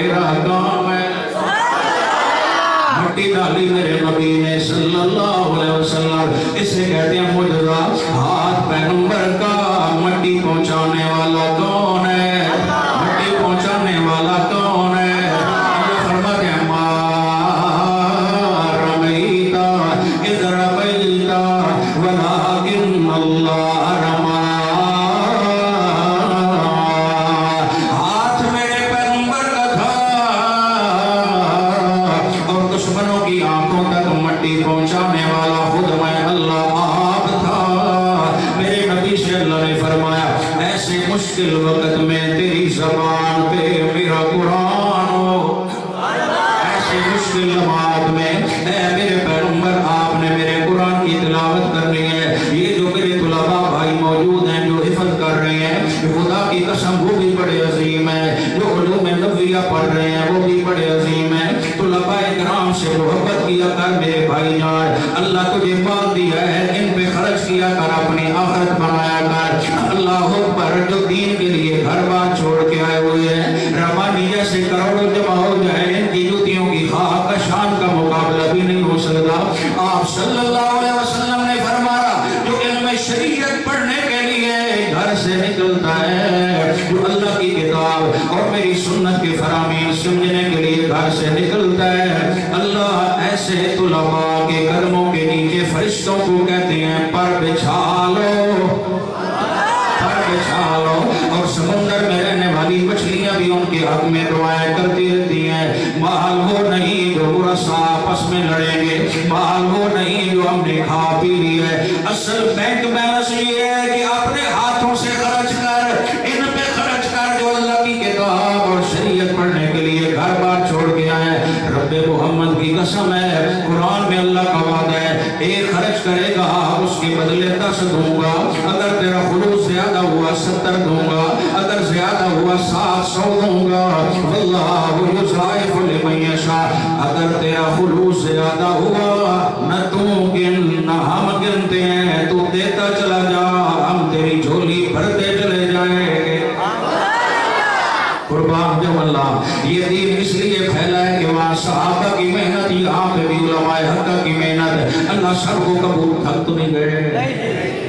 मेरा काम है। मट्टी डाली मेरे नबी ने सल्लल्लाहु अलैहि वसल्लम। इसे कहते हैं मुजज़ा। हाथ पैगंबर का मट्टी पहुंचाने वाला कौन है? मट्टी पहुंचाने वाला कौन है? अल्लाह फरमाते हैं मा रमैता इज़ रमैता वलाकिन अल्लाह रमा। हाथ मेरे पैगंबर का था और दुश्मनों की आंखों तक मट्टी पहुंचाने वाला खुद मैं अल्लाह आप था। मेरे नबी से अल्लाह ने फरमाया ऐसे मुश्किल वक्त में तेरी ज़बान पे मेरा कुरान हो। ऐसे मुश्किल लम्हात में ऐ मेरे पैगंबर आपने मेरे कुरान की तिलावत करनी है। ये जो मेरे तुलबा भाई मौजूद हैं जो हिफज कर रहे हैं, खुदा की कसम वो भी बड़े अजीम है। जो उलूम नबविया पढ़ रहे हैं वो भी बड़े अजीम है। तुलबा इकराम से मोहब्बत किया कर मेरे भाई जान। अल्लाह तुझे माल दिया है, इन पे खर्च किया कर, अपनी आखिरत बनाया कर। अल्लाह पर जो दीन के लिए घर बार छोड़ के आए हुए हैं, रवानी जैसे करोड़ों जमा हो जाए, इनकी जुतियों की खाक का शान का मुकाबला भी नहीं हो सकता। आप सल्लल्लाहु अलैहि वसल्लम ने फरमाया जो इल्म शरीयत पढ़ने के लिए घर से निकलता है, जो अल्लाह की किताब और मेरी सुन्नत के फरामीन समझने के लिए घर से निकलता है, अल्लाह ऐसे तुलबा के कदमों के नीचे फरिश्तों को कहते हैं पर बिछा लो, पर बिछा लो। और समुंदर में रहने वाली मछलियां भी उनके हक में दुआएं करती रहती हैं। माल वो नहीं जो बुरसा आपस में लड़ेंगे, माल वो नहीं जो हमने खा पी ली है। असल बैंक बैलेंस ये है कि अपने हाथों से खर्च कर, इन पे खर्च कर जो अल्लाह की किताब और शरीयत पढ़ने के लिए घर बार छोड़ के आए। रब्बे मोहम्मद की कसम है, कुरान में अल्लाह का वादा है, एक खर्च करेगा उसके बदले 10 दूंगा। अगर तेरा खुलूस ज्यादा हुआ 70 दूंगा, अगर ज्यादा हुआ 700 दूंगा। वल्लाहु युज़ाइफु लिमन यशा। अगर तेरा खुलूस ज्यादा हुआ न तू गिन न हम गिनते हैं, तू देता चला जा, हम तेरी झोली भरते चले जाएंगे। कुर्बान जाऊं अल्लाह। ये दीन इसलिए फैला है कि वहाँ सहाबा की मेहनत, यहाँ पे भी उलमाए हक़ की मेहनत। अल्लाह सबको कबूल। थक तो नहीं गए?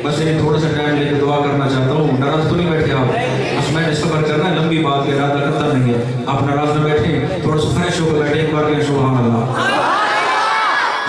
बस ये थोड़ा सा टाइम लेके दुआ करना चाहता हूँ। नाराज तो नहीं बैठे आप? बस मैंने सब्र करना है, लंबी बात का इरादा करता नहीं है। आप नाराज न बैठे, थोड़ा सा फ्रेश होकर बैठे, एक बार सुभान अल्लाह।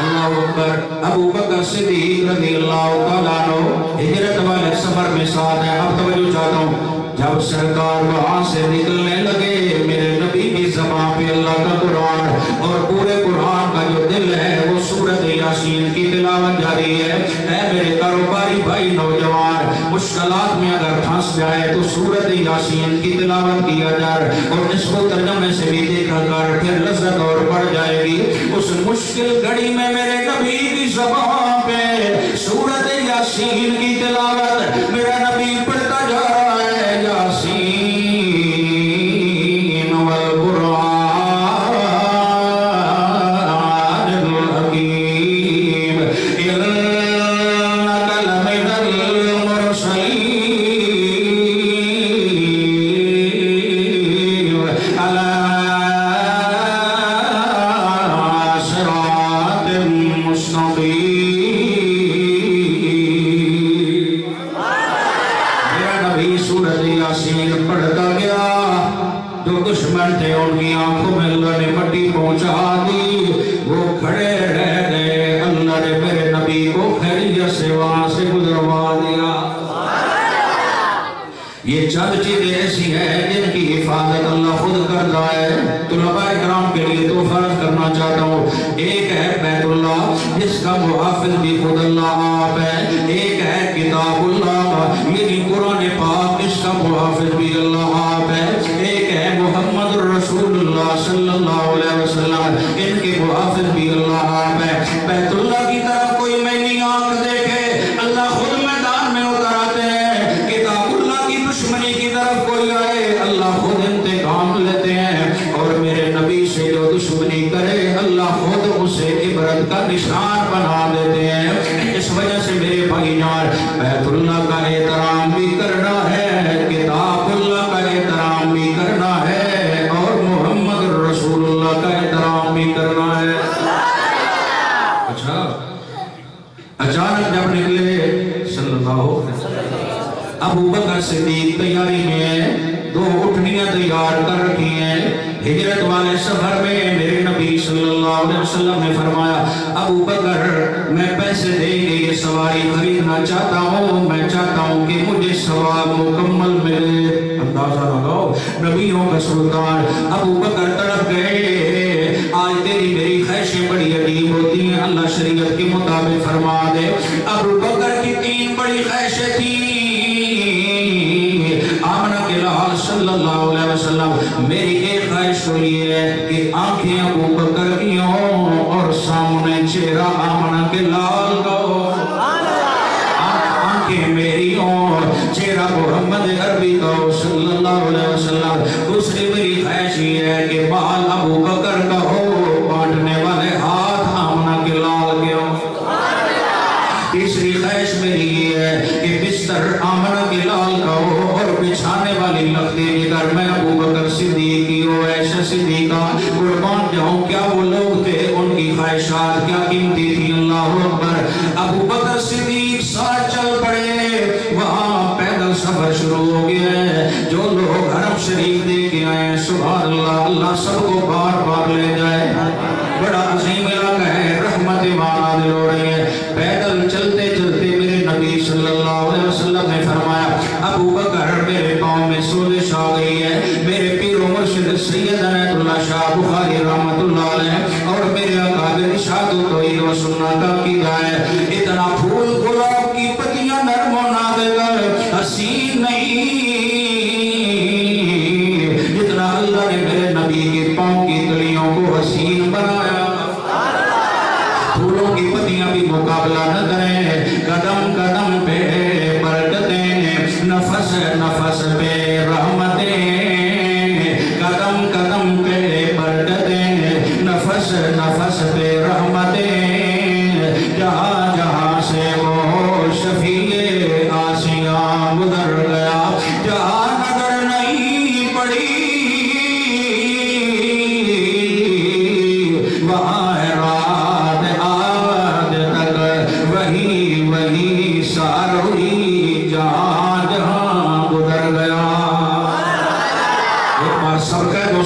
अल्लाहु अकबर। अबू बकर सिद्दीक़ रज़ियल्लाहु तआला अन्हु हिजरत वाले सफर में साथ हैं। अब तवज्जो चाहता हूँ, जब सरकार वहां से निकलने लगे, मेरे नबी की ज़बान पे अल्लाह का कुरान और पूरे कुरान का जो दिल है वो सूरत यासीन की तिलावत जारी है। ऐ मेरे कारोबारी भाई नौजवान, मुश्किलात में अगर फंस जाए तो सूरत यासीन की तिलावत किया जाए और इसको तर्जुमे से भी देखा कर, फिर लज़्ज़त और बढ़ जाएगी। उस मुश्किल घड़ी में मेरे नबी की ज़बान पे सूरत यासीन की तिलावत मेरा नबी पढ़ता जा रहा है। ये चंद चीजें ऐसी हैं जिनकी हिफाजत अल्लाह खुद कर रहा है। तुलबा इकराम के लिए तो फर्ज करना चाहता हूँ। एक है बैतुल्लाह जिसका मुहाफिज भी खुद अल्लाह आप है। एक है किताबुल्लाह यानी कुरान पाक, इसका मुहाफिज भी अल्लाह आप है। एक है मोहम्मद रसूलुल्लाह सल्लल्लाहु अलैहि वसल्लम, इनके मुहाफिज भी अल्लाह आप है। बैतुल्लाह की तरफ कोई मैनी आंख देखे, अल्लाह खुद मैदान में उतर आते हैं। किताबुल्लाह की दुश्मनी की तरफ कोई आए, अल्लाह खुद इंतकाम लेते हैं। और मेरे नबी से जो दुश्मनी करे, अल्लाह खुद उसे इबरत का निशान बना देते हैं। इस वजह से मेरे भाईजान, बैतुल्लाह का एहतराम भी करना है, किताबुल्लाह का एहतराम भी करना है और मोहम्मद सिद्दीक तैयारी में है, 2 उठनियां तैयार कर रखी हैं। हिजरत वाले सफर में मेरे नबी सल्लल्लाहु अलैहि वसल्लम ने फरमाया, अबू बकर मैं पैसे देके ये सवारी खरीदना चाहता हूँ, मैं चाहता हूँ कि मुझे सवाब मुकम्मल मिले। अंदाजा लगाओ, नबियों का सुल्तान अबू बकर तड़प गए। आज तेरी मेरी ख्वाहिशें बड़ी अजीब होती हैं, अल्लाह शरीयत के मुताबिक फरमा दे। अबू बकर की 3 बड़ी ख्वाहिशें थी। आमना के लाल सल्लल्लाहु अलैहि वसल्लम, मेरी एक ख्वाहिश तो ये है कि आंखें अबू बकर की हों और सामने चेहरा आमना के लाल का हो। आंखें मेरी हों, चेहरा मोहम्मद अरबी का हो सल्लल्लाहु अलैहि वसल्लम। दूसरी मेरी ख्वाहिश ये है कि बाल अबू बकर का हो, बांटने वाले हाथ आमना के लाल के हो। तीसरी ख्वाहिश मेरी ये है कि बिस्तर आमना के लाल का हो और बिछाने वाली लख्ती जिगर मैं अबू बकर सिद्दीक की हो, ऐसा सिद्दीका कुर्बान जाऊं। क्या वो लोग थे, उनकी ख्वाहिशात क्या कीमती थी। अल्लाहु अकबर। अबू बकर सिद्दीक साथ चल पड़े, वहां पैदल सफर शुरू हो गया है। जो लोग हरम शरीफ दे के आए, सुभान अल्लाह, अल्लाह सबको बार बार ले जाए। बड़ा अजीम इलाका है, रहमत नाज़िल हो रही है। पैदल चलते चलते मेरे नबी सल्लल्लाहु अलैहि वसल्लम ने फरमाया, अबू बकर मेरे पाँव में सोजिश आ गई है। मेरे पीर मुर्शिद सैयद अनैतुल्लाह शाह बुखारी रहमतुल्लाह अलैह और मेरे आका इरशाद तौहीद व सुन्नत की जाए। इतना फूल गुलाब की पत्तियां नरम और नाज़ुक हसीन नहीं जितना अल्लाह ने मेरे नबी के पाँव की तलियों को हसीन बनाया। फूलों की पत्तियां भी मुकाबला न करें, कदम कदम पे बरकतें, नफस नफस पे रहमतें, कदम कदम पे बरकतें, नफस नफस पे रहमतें। जहाँ जहाँ से वो शफीए आसियाँ गुजर गया, जहाँ नजर नहीं पड़ी वहाँ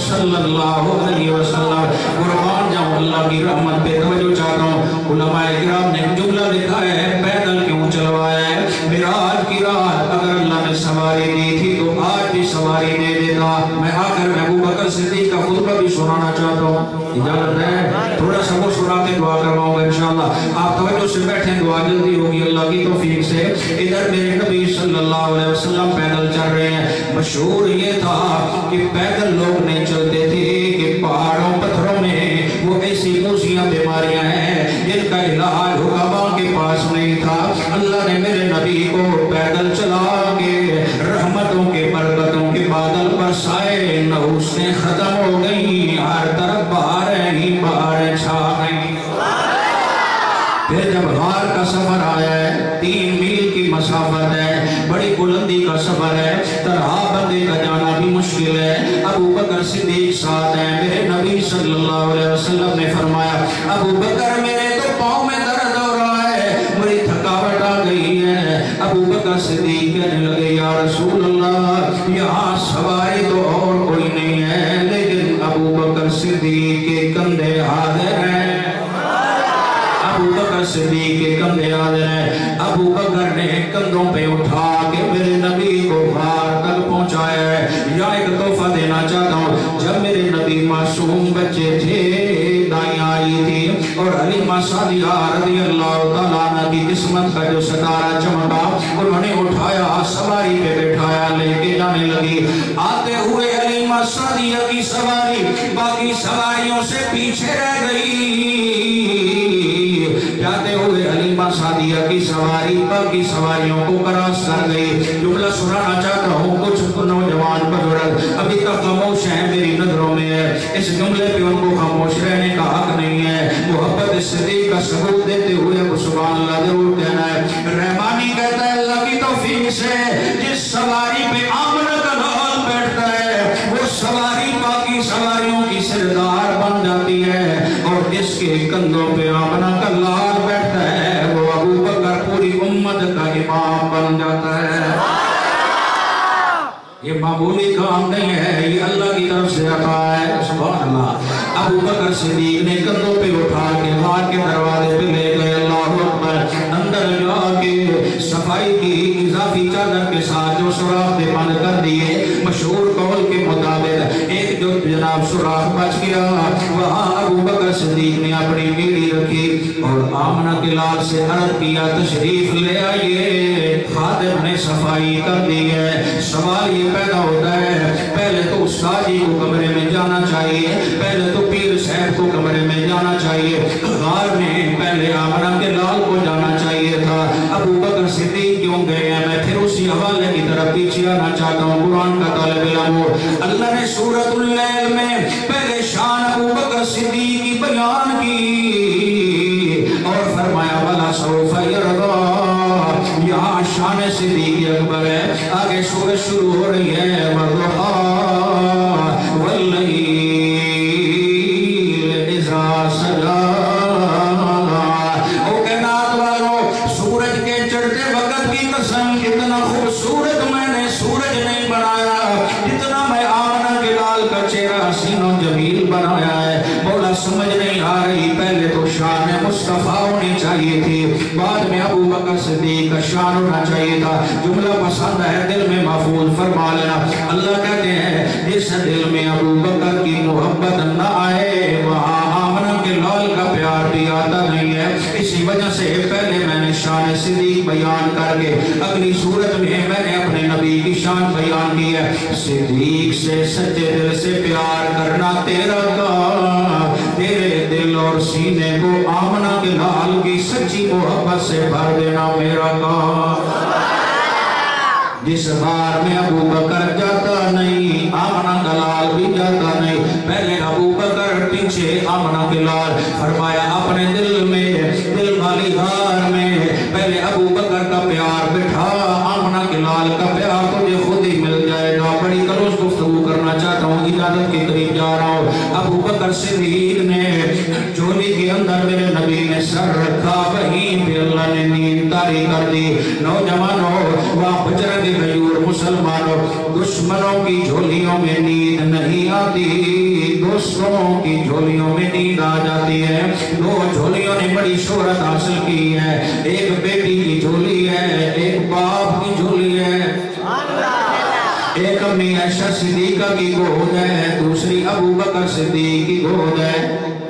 सल्लल्लाहु अलैहि वसल्लम। कुर्बान जाऊं अल्लाह की रहमत पे तवज्जो चाहता हूँ। उलमाए किराम ने जुमला लिखा है, पैदल क्यों चलवाया है। मिराज की रात अगर अल्लाह ने सवारी दी थी तो आज भी सवारी दे देता। मैं आकर मैं अबू बकर सिद्दीक का खुतबा भी सुनाना चाहता हूँ, इजाजत है। थोड़ा सा वो सुना के दुआ करवाऊंगा इंशाअल्लाह। आप तवज्जो से बैठे, दुआ जल्दी होगी अल्लाह की तौफीक से। इधर मेरे नबी सल्लल्लाहु अलैहि वसल्लम पैदल चल रहे हैं। मशहूर ये था कि पैदल लोग नहीं चलते थे कि पहाड़ों पत्थरों में वो ऐसी मूसियां बीमारियां हैं जिनका इलाज हुक्मा के पास नहीं था। अल्लाह ने मेरे नबी को पैदल चला के रहमतों के बरकतों के बादल बरसाए। नहुसें खत्म हो गई, हर तरफ बाहर ही बाहर छा गई। फिर जब गार का सफर आया है, 3 मील की मसाफत है, बड़ी बुलंदी का सफर है, तरह बंदे का जाना भी मुश्किल है। अबू बकर सिद्दीक साथ है। मेरे नबी सल्लल्लाहु अलैहि वसल्लम ने फरमाया, अबू बकर मेरे तो पाँव में दर्द हो रहा है, बड़ी थकावट आ गई है। अबू बकर सिद्दीक कहने लगे, या रसूल अल्लाह, यहाँ सवारी तो और कोई नहीं है, लेकिन अबू बकर सिद्दीक के कंधे हाजिर हैं। अबू बकर सिद्दीक के कंधे हाजिर हैं। अबू बकर ने कंधों पे उठा के मेरे नबी को गार तक पहुंचाया है। या एक तोहफा देना चाहता हूँ, जब मेरे नबी मासूम बच्चे थे, दाइयाँ आई थी और हलीमा सादिया रज़ियल्लाहु ताला अन्हा की किस्मत का जो सितारा चमका, उन्होंने उठाया, सवारी पे बैठाया, लेके जाने लगी। आते हुए हलीमा सादिया की सवारी बाकी सवारियों से पीछे रह गई। जाते हुए हलीमा सादिया की सवारी बाकी सवारियों को क्रॉस कर गई। जुमला सुनाना चाहता हूँ, कुछ नौजवान बुजुर्ग अभी तक खामोश हैं, मेरी नजरों में है। इस जुमले पे उनको खामोश रहने का हक नहीं है। मोहब्बत सिद्दीक का सबूत देते हुए अब सुभान अल्लाह जरूर कहना है। रहमानी कहता है, अल्लाह की तौफीक से जिस सवारी पे आमना का लाल बैठता है, वो सवारी बाकी सवारियों की सिरदार बन जाती है, और जिसके कंधों पे आमना का लाल बैठता है, वो अबू बकर पूरी उम्मत का इमाम बन जाता है। मामूली काम नहीं है, ये अल्लाह की तरफ से अता है। सुभान अल्लाह। अबू बकर सिद्दीक ने कंधों पे उठा के मार के दरवाजे पे ले गए। अल्लाहु अकबर। अंदर जाके सफाई की इजाफी चादर के साथ जो सुराख थे बंद कर दिए। मशहूर कौल के मुताबिक एक जो जनाब सुराख बच गया, वहाँ अबू बकर सिद्दीक ने अपनी बीड़ी रखी और आमना के लाल से अर्ज किया, तशरीफ ले आइए। खादिम ने सफाई कर दी है। सवाल ये पैदा होता है, पहले तो उस्ताद जी को कमरे में जाना चाहिए, पहले तो पीर साहब को कमरे में जाना चाहिए, गार में पहले आमना के लाल को जाना चाहिए था। अबू बकर सिद्दीक क्यों गए हैं? मैं फिर उसी हवाले की तरफ पीछे आना चाहता हूँ। कुरान का तालिब इल्म हो, अल्लाह ने सूरतुल लैल में पहले शान अबू बकर सिद्दीक की बयान की और फरमाया वला सौफ यरदा। यहाँ शान सिद्दीक अकबर है। आगे सूरत शुरू हो रही है, वल्लुहा वल्लैल इज़ा सजा। ओ कायनात वालों, सूरज के चढ़ते वक्त की कसम, कितना खूबसूरत मैंने सूरज नहीं बनाया जितना मैं आमना के लाल का चेहरा हसीनो जमील बनाया है। बोला समझ नहीं आ रही, पहले तो शान मुस्तफा होनी चाहिए थी, बाद में अबू बकर सिद्दीक का शान होना चाहिए था। जुमला पसंद है, दिल में महफूज फरमा लेना। अल्लाह कहते हैं जिस दिल में अबू बकर की मोहब्बत न आए वहाँ आमना के लाल का प्यार भी आता नहीं है। इसी वजह से पहले मैंने शान सिद्दीक बयान करके अगली सूरत में मैंने अपने नबी की शान बयान की है। सिद्दीक से सच्चे दिल से प्यार करना तेरा काम, तेरे दिल और सीने को आमना के लाल की सच्ची मोहब्बत से भर देना मेरा काम। जिस बार में अबू बकर जाता नहीं, आमना का लाल भी जाता नहीं। पहले अबू बकर, पीछे आमना के लाल। फरमाया अपने दिल में, दिल वाली हार में पहले अबू बकर का प्यार बिठा, आमना के लाल का प्यार तुझे खुद ही मिल जाएगा। बड़ी करोज गुफ्तगू करना चाहता हूँ, इजाजत के करीब जा रहा हूँ। अबू बकर सिद्दीक ने झोली के अंदर मेरे नबी ने सर रखा, वहीं पे अल्लाह ने नींद तारी कर दी। नौजवानों, वहाँ बजरंग गयूर मुसलमानों, दुश्मनों की झोलियों में नींद नहीं आती, दोस्तों की झोलियों में नींद आ जाती है। दो झोलियों ने बड़ी शोहरत हासिल की है, एक बेटी की झोली है, एक बाप की झोली है। एक अम्मी आयशा सिद्दीका की गोद है, दूसरी अबू बकर सिद्दीक की गोद है।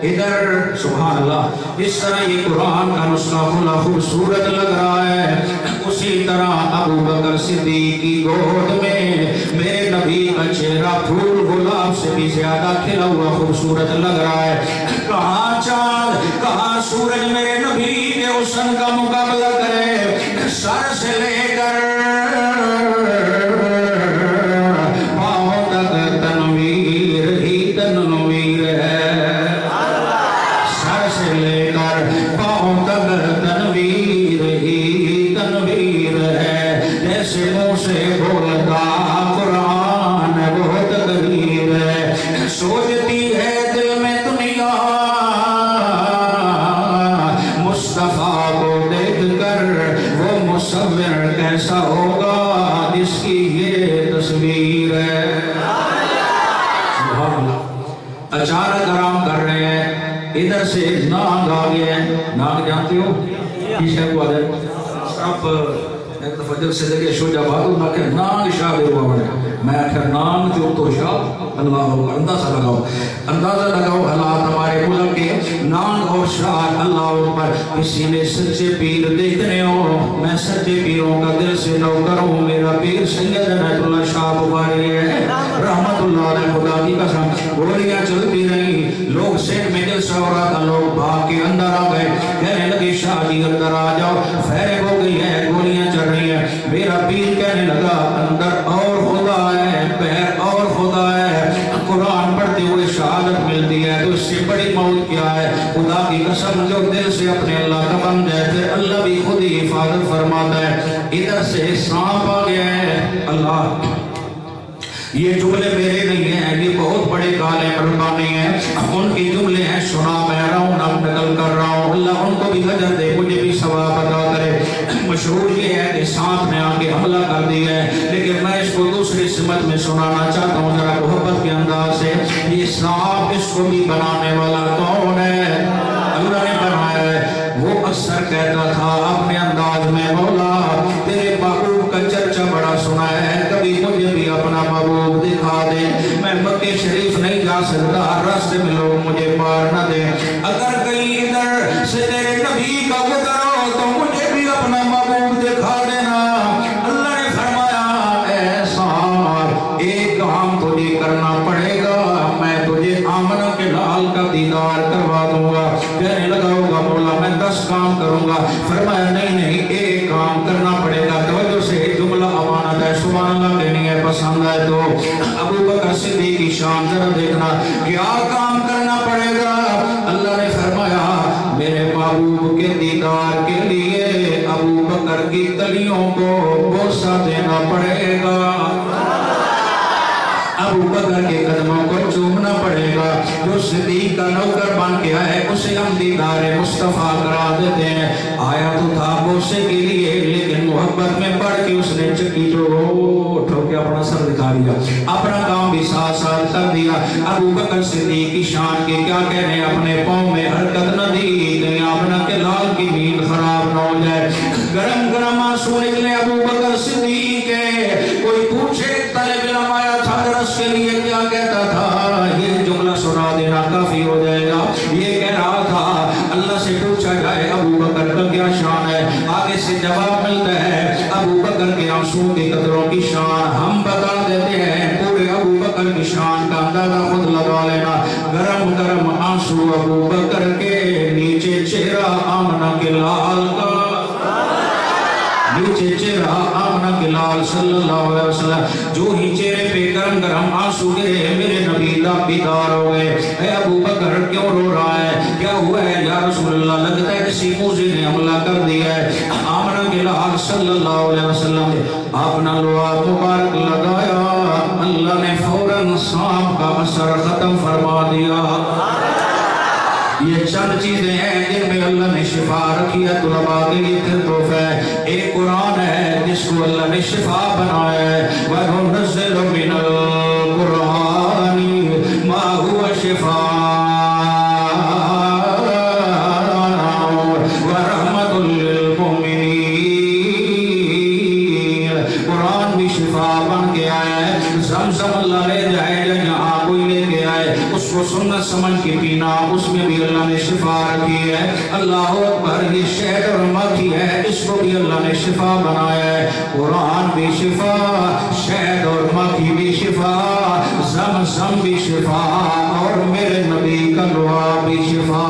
इधर सुभान अल्लाह, इस तरह ये कुरान का नुस्खा खुला खूबसूरत लग रहा है। उसी तरह अबू बकर सिद्दीक की गोद में मेरे नबी का चेहरा फूल गुलाब से भी ज्यादा खिला हुआ खूबसूरत लग रहा है। कहाँ चांद, कहाँ सूरज मेरे नबी के हुस्न का मुकाबला करे। सर से लेकर कैसा होगा जिसकी ये तस्वीर है। अचानक आराम कर रहे हैं, इधर से नाग आ गया। नाग जानते हो, पीछे को आप एक दफा जब से लगे शोजा बादू ना के नाग शाह हुआ बने। मैं आखिर नाम तो शाह अल्लाह, अंदाजा लगाओ, अंदाजा लगाओ हालात हमारे मुल्क के। नाग और शाह अल्लाह पर किसी ने सच्चे पीर देखने हो, मैं सच्चे पीरों का दिल से नौकर हूँ। मेरा पीर सैयद रहमतुल्लाह शाह बुखारी है, रहमतुल्लाह अलैह। खुदा की कसम, गोलियां चलती रही, लोग सेठ में जलसा हो रहा था, लोग भाग के अंदर आ गए, कहने लगे शाह जी अंदर आ जाओ, फैर हो गई है, गोलियां चल रही है। मेरा पीर कहने लगा अंदर और खुदा है, पैर और खुदा है। कुरान पढ़ते हुए शहादत मिलती है तो इससे बड़ी मौत क्या है। खुदा की कसम, जो दिल से अपने अल्लाह का बंद है, फिर अल्लाह भी खुद ही हिफाजत फरमाता है। इधर से सांप आ गया है। अल्लाह, ये जुमले मेरे नहीं हैं, ये बहुत बड़े काले रब्बानी हैं, उनके जुमले हैं, सुना मैं रहा हूँ, नाम नकल कर रहा हूँ। अल्लाह उनको भी अजर दे, मुझे भी सवाब अता करे। मशहूर ये है कि सांप ने आके हमला कर दिया है, लेकिन मैं इसको दूसरे से खिदमत में सुनाना चाहता हूँ जरा मोहब्बत के अंदाज से। ये सांप इसको भी बनाने वाला कौन है? अल्लाह ने बनाया है। वो अक्सर कहता था अपने अंदाज में, मौला तेरे महबूब का चर्चा बड़ा सुना है, कभी मुझे भी अपना महबूब दिखा दे। मैं मक्के शरीफ नहीं जा सकता, रास्ते में लोग मुझे मार न दे। अगर कहीं इधर से तेरे नबी का गुजर हो तो मुझे भी अपना महबूब दिखा देना। अल्लाह ने फरमाया, ऐसा एक काम तुझे करना पड़ेगा, मैं तुझे आमना के लाल का दीदार करवा दूंगा। कहने लगा होगा मौला मैं 10 काम करूंगा। फरमाया नहीं नहीं, एक काम करना पड़ेगा। तवज्जो से जुमला अमानत है, सुभान अल्लाह कहनी है, पसंद है तो अबू बकर सिद्दीक की शान जरा देखना, क्या काम करना पड़ेगा? अल्लाह ने फरमाया मेरे महबूब के दीदार के लिए अबू बकर की तलियों को बोसा देना पड़ेगा, अबू बकर के कदमों को चूमना पड़ेगा। जो सिद्दीक का नौकर बन के आए उसे हम दीदार मुस्तफा करा देते हैं। आया तो था बोसे के लिए, लेकिन मोहब्बत में बढ़ के उसने चक्की ठोके अपना सर दिखा दिया, अपना काम भी साथ साथ कर दिया। अबू बकर सिद्दीक की शान के क्या कहने, अपने पाँव में हरकत न दी, आमना के लाल की नींद खराब न हो जाए। गरम गरम आंसू निकले अबू बकर सिद्दीक के। कोई पूछे तालिब इल्म आया था दरस के लिए, क्या कहता था? ये जुमला सुना देना काफी हो जाएगा। ये कह रहा था अल्लाह से पूछा जाए अबू बकर का क्या शान है, आगे से जवाब मिलता है अबू बकर के आंसू के कतरों की शान हम बता देते हैं। पूरे अबू बकर की शान का अंदाजा खुद लगा लेना। गरम गरम आंसू अबू बकर के, नीचे चेहरा आमना के लाल का, नीचे चेहरा आमना के लाल सल्लल्लाहु अलैहि वसल्लम। जो ही चेहरे पे गरम गरम आंसू गिरे मेरे नबी बेदार हो गए। ऐ अबू बकर क्यों रो रहा है, क्या हुआ है या रसूलल्लाह? लगता है किसी मूजी ने हमला कर दिया है। आमना के लाल सल्लल्लाहु अलैहि वसल्लम ने अपना लोहा मुबारक लगाया, अल्लाह ने फौरन सांप का असर खत्म फरमा दिया। ये चंद चीजें हैं जिनमें अल्लाह ने शिफा रखी है तुलबा के लिए। फिर तोहफा है एक कुरान है जिसको अल्लाह ने शिफा बनाया है। वनुनज़्ज़िलु मिनल कुरानी मा हुवा शिफा व रहमतुल लिल मुमिनीन। कुरान भी शिफा बन के आया है। ज़मज़म अल्लाह ले जाए जहाँ कोई लेके आए उसको सुन्नत समझ के पीना, उसमें भी अल्लाह ने शिफा रखी है। अल्लाह अकबर, ये शहद और मक्खी है, इसको भी अल्लाह ने शिफा बनाया है। कुरान भी शिफा, शहद और मक्खी भी शिफा, ज़मज़म भी शिफा और मेरे नबी का लोहा भी शिफा।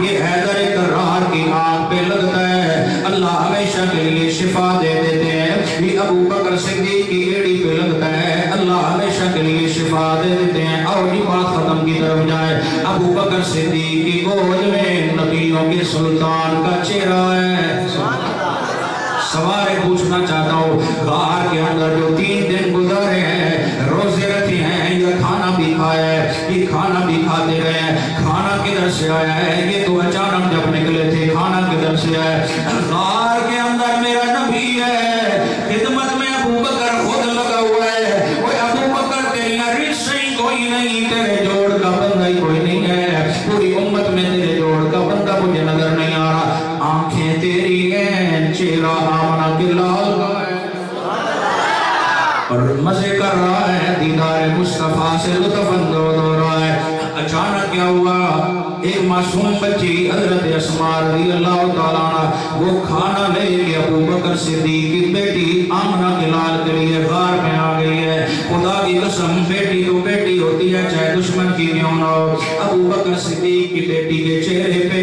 ये हैदर करार की आंख पे लगता है, अल्लाह हमेशा के लिए शिफा दे देते हैं। ये अबू बकर सिद्दीक की एड़ी पे लगता है, अल्लाह हमेशा के लिए शिफा दे देते हैं। और ये बात खत्म की तरफ जाए, अबू बकर सिद्दीक की गोद में नबियों के सुल्तान का चेहरा है। सवाल पूछना चाहता हूँ, गार के अंदर जो 3 दिन गुजारे हैं, रोजे रखे हैं या खाना भी खाया है, ये खाना भी खाते रहे हैं, खाना किधर से आया है? ये तो अचानक जब निकले थे, खाना किधर से आया है? गार के अंदर मेरा नबी है, खिदमत में अबू बकर खुद लगा हुआ है। वो अबू बकर तेरी रिश्ते ही कोई नहीं, तेरे जोड़ का बंदा ही कोई नहीं है, पूरी उम्मत में तेरे जोड़ का बंदा मुझे नजर नहीं आ रहा। आंखें तेरी हैं, चेहरा आमना के लाल का है और मजे कर रहा है, दीदार मुस्तफा से लुत्फ अंदोज हो रहा है। अचानक क्या हुआ, एक मासूम बच्ची हजरत अस्मा रज़ियल्लाहु ताला अन्हा वो खाना लेके अबू बकर सिद्दीक की बेटी आमना के लाल के लिए गार में आ गई है। खुदा की कसम, बेटी तो बेटी होती है चाहे दुश्मन की क्यों ना हो। अबू बकर सिद्दीक की बेटी के चेहरे पे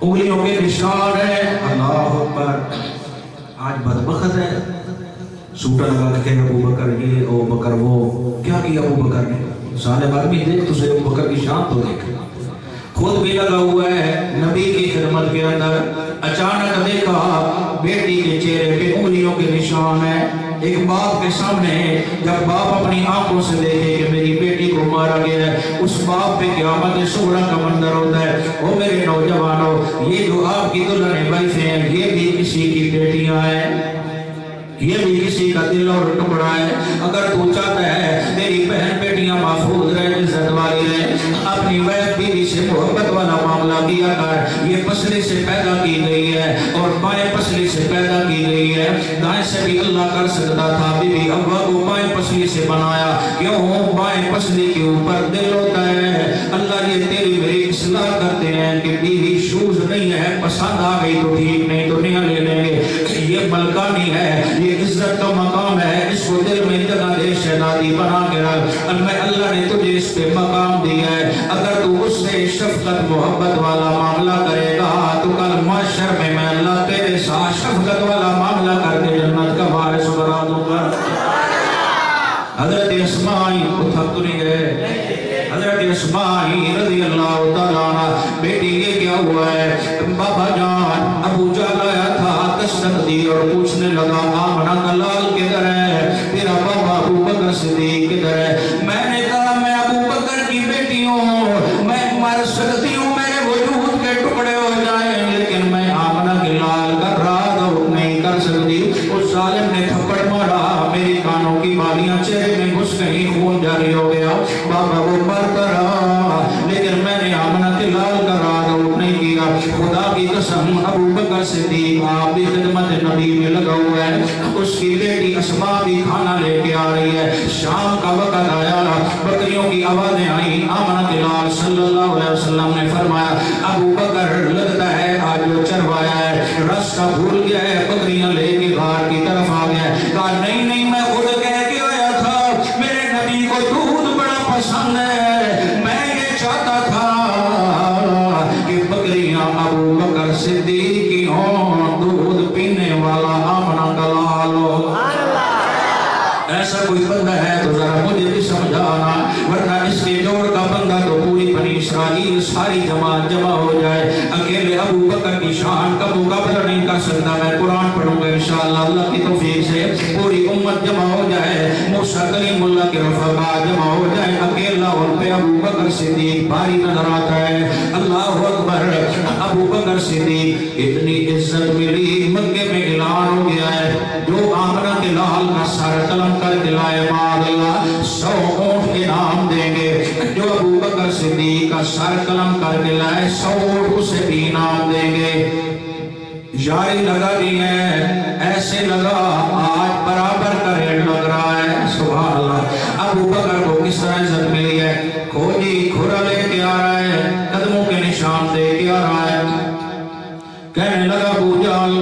उंगलियों के निशान है। अल्लाह अकबर, आज बदबख्त है, सूटा लगा के अबू बकर ये ओ बकर वो, क्या किया अबू बकर ने? साले आदमी देख, तुझे अबू बकर की शान तो देख, खुद भी लगा हुआ है नबी की खिदमत के अंदर। अचानक देखा बेटी के चेहरे पे उंगलियों के निशान है। एक बाप के सामने जब बाप अपनी आंखों से देखे कि मेरी बेटी को मारा गया है, उस बाप पे क़यामत सुगरा का मंजर होता है। ओ मेरे नौजवानों, ये जो आपकी दुल्हन वाइफ हैं, ये भी किसी की बेटियां हैं, ये भी किसी का दिल और टुकड़ा है। अगर तू चाहता है तेरी बहन बेटियां महफूज रहे, इज्जत वाली रहे, अपनी वैफ बीवी से मोहब्बत वाला मामला किया कर। ये पसली से पैदा की गई है और बाएं पसली से पैदा की गई है। दाएं से भी अल्लाह कर सकता था, बीबी अव्वा को बाएं पसली से बनाया। क्यों? बाएं पसली के ऊपर दिल होता है। अल्लाह ये तेरी मेरी इस्लाह करते हैं कि बीवी शूज नहीं है, पसंद आ गई तो ठीक, नहीं तो नहीं ले लेंगे। ये मलकानी है, ये इज्जत का मकाम है, इसको दिल में जगह दे, शहनादी बना के रख। अल्लाह ने तुझे इस पे मकाम दिया है। अगर तू उससे शफकत मोहब्बत वाला मामला करेगा तो कल महशर में मैं अल्लाह तेरे साथ शफकत वाला मामला करके जन्नत का वारिस बना दूंगा। हजरत अस्माई को थक तो नहीं गए? हजरत अस्माई रज़ी अल्लाह तआला अन्हा, बेटी ये क्या हुआ है? बाबा जान अबू जहल आया था, दस्तक दी और पूछने लगा आमना का लाल किधर है? तेरा बाबा अबू बकर सिद्दीक किधर है? मैंने कहा मैं अबू बकर की बेटी हूँ, मैं मर सकती हूँ, मेरे वजूद के टुकड़े हो जाए, लेकिन मैं आमना के लाल कर रहा था, नहीं कर सकती। उस जालिम ने थप्पड़ मारा, मेरी कानों की बालियां चेहरे में घुस गई, खून जारी हो गया। बाबा वो मरता रहा, लेकिन मैंने आमना के लाल का राज आउट नहीं किया। खुदा की कसम अबू बकर सिद्दीक आप भी खिदमत नबी में लगा हुआ है। उसकी बेटी अस्मा भी खाना लेके आ रही है। शाम का वक्त आया, बकरियों की आवाजें आई। आमना के लाल सल्लल्लाहु अलैहि वसल्लम ने फरमाया अबू बकर लगता है आज जो चरवाया है रास्ता भूल गया है, बकरियां लेके बाहर की तरफ आ गया। कहा नहीं नहीं, मैं खुद कह के आया था, मेरे नबी को दूध बड़ा पसंद है, मैं ये चाहता था कि बकरियां अबू बकर सिद्दीक की हों, दूध पीने वाला आमना का लाल हो। ऐसा कोई बंदा है तो जरा मुझे भी समझाना, वरना इसके जोड़ का बंदा तो पूरी बनी इस्राइल सारी जमात जमा हो जाए, अकेले अबू बकर की शान का मुकाबला नहीं कर सकता। मैं कुरान पढ़ूंगा इंशाअल्लाह, अल्लाह की तौफीक से पूरी उम्मत जमा हो जाए, मूसा कलीमुल्लाह के रफ़क़ा जमा हो जाए, अकेला उन पे अबू बकर सिद्दीक भारी नजर आता है। अल्लाहु अकबर। अबू बकर सिद्दीक इतनी इज्जत मिली, मक्के में ऐलान हो गया है जो आमना के लाल का सर कलम कर दिलाए मादल्ला 100 ऊंट इनाम देंगे। जो अबू बकर सिद्दीक का सर कलम कर दिलाए 100 ऊंट उसे भी इनाम देंगे। जारी लगा दी है, ऐसे लगा आज बराबर का रेट लग रहा है। सुभान अल्लाह। अबू बकर को किस तरह इज्जत मिली है? खोजी खुरा लेके आ रहा है, कदमों के निशान दे के आ रहा है। कहने लगा अबू जहल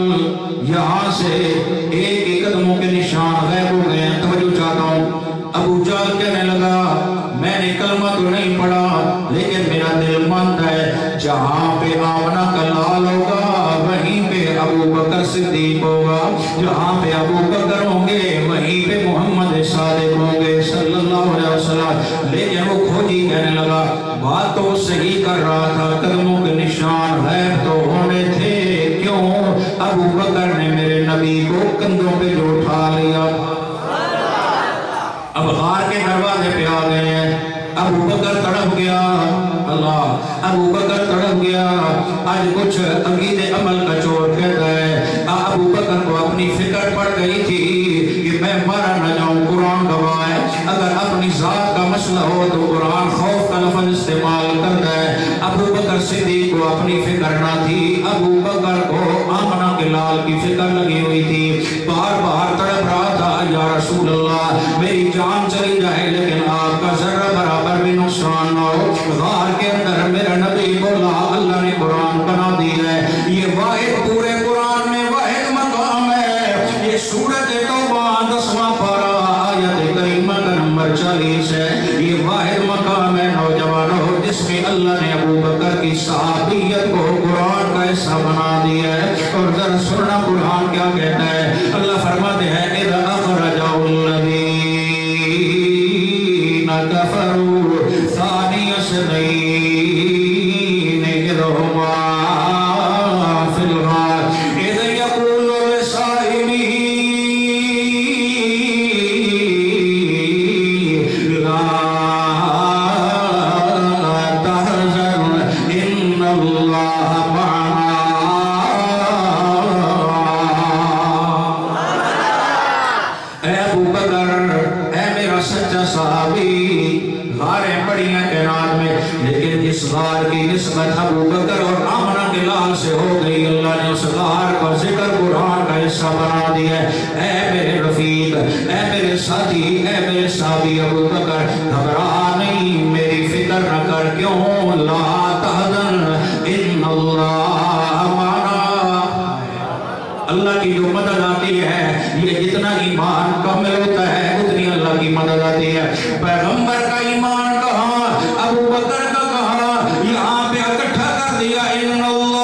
यहाँ से एक एक कदमों के निशान गायब हो गए हैं, तवज्जो चाहता हूँ। अबू जहल कहने लगा मैंने कलमा तो नहीं पढ़ा, लेकिन मेरा दिल मानता है जहाँ पे आमना का लाल होगा वहीं पे अबू बकर सिद्दीक होगा, जहाँ पे अबू बकर होंगे वहीं पे मोहम्मद सादिक होंगे सल्लल्लाहु अलैहि वसल्लम। लेकिन वो खोजी कहने लगा बात तो सही कर रहा था, कदमों के निशान गायब तो होने थे, क्यों? अबू बकर ने मेरे नबी को कंधों पे जो उठा लिया। अब गार के दरवाजे पे आ गए हैं। अबू बकर तड़प गया, अल्लाह, अबू बकर तड़प गया। आज कुछ अकीदे अमल का चोर कहता है अबू बकर को अपनी फिक्र पड़ गई थी कि मैं मारा न जाऊं, कुरान गवाह है। अगर अपनी जात का मसला हो तो कुरान खौफ का लफ्ज़ इस्तेमाल करता है। अबू बकर सिद्दीक को अपनी फिक्र ना थी, अबू बकर को आमना के लाल की फिक्र लगी हुई थी। बार बार तड़प रहा था या रसूल अल्लाह मेरी जान चली जाए लेकिन आपका जर्रा बराबर भी नुकसान ना हो। गार के अंदर मेरा नबी बोला अल्लाह ने कुरान बना दी है, ये वाहिद पूरे कुरान में वाहिद मकाम है। ये सूरत तौबा 10वां पारा आयत करीमा का नंबर 40 है। ये वाहिद मकाम है नौजवानों जिसमें अल्लाह ने अबू बकर की सहाबियत को कुरान का हिस्सा बना दिया है। और जरा सुनना कुरान क्या कहता है। अल्लाह फरमाते हैं इज़ अखरजहुल्लज़ीना कफरू सानिय स्नैन इज़ हुमा फिल गार इज़ यक़ूलु लिसाहिबिही ला तहज़न इन्नल्लाह मअना। سچا صحابی غاریں پڑی ہیں کائنات میں، لیکن اس غار کی نسبت ابو بکر اور آمنہ کے لال سے ہو گئی۔ اللہ نے اس غار کا ذکر قرآن کا حصہ بنا دیا ہے۔ اے میرے رفیق، اے میرے ساتھی، اے میرے صحابی ابو بکر، گھبرا نہیں، میری فکر نہ کر، کیوں؟ لا تحزن ان اللہ معنا۔ اللہ کی جو مدد آتی ہے، یہ جتنا ایمان کامل ہوتا ہے اتنی اللہ کی مدد آتی ہے۔ پیغمبر کا ایمان کہاں، ابو بکر کا کہاں، یہاں پہ اکٹھا کر دیا۔ ان اللہ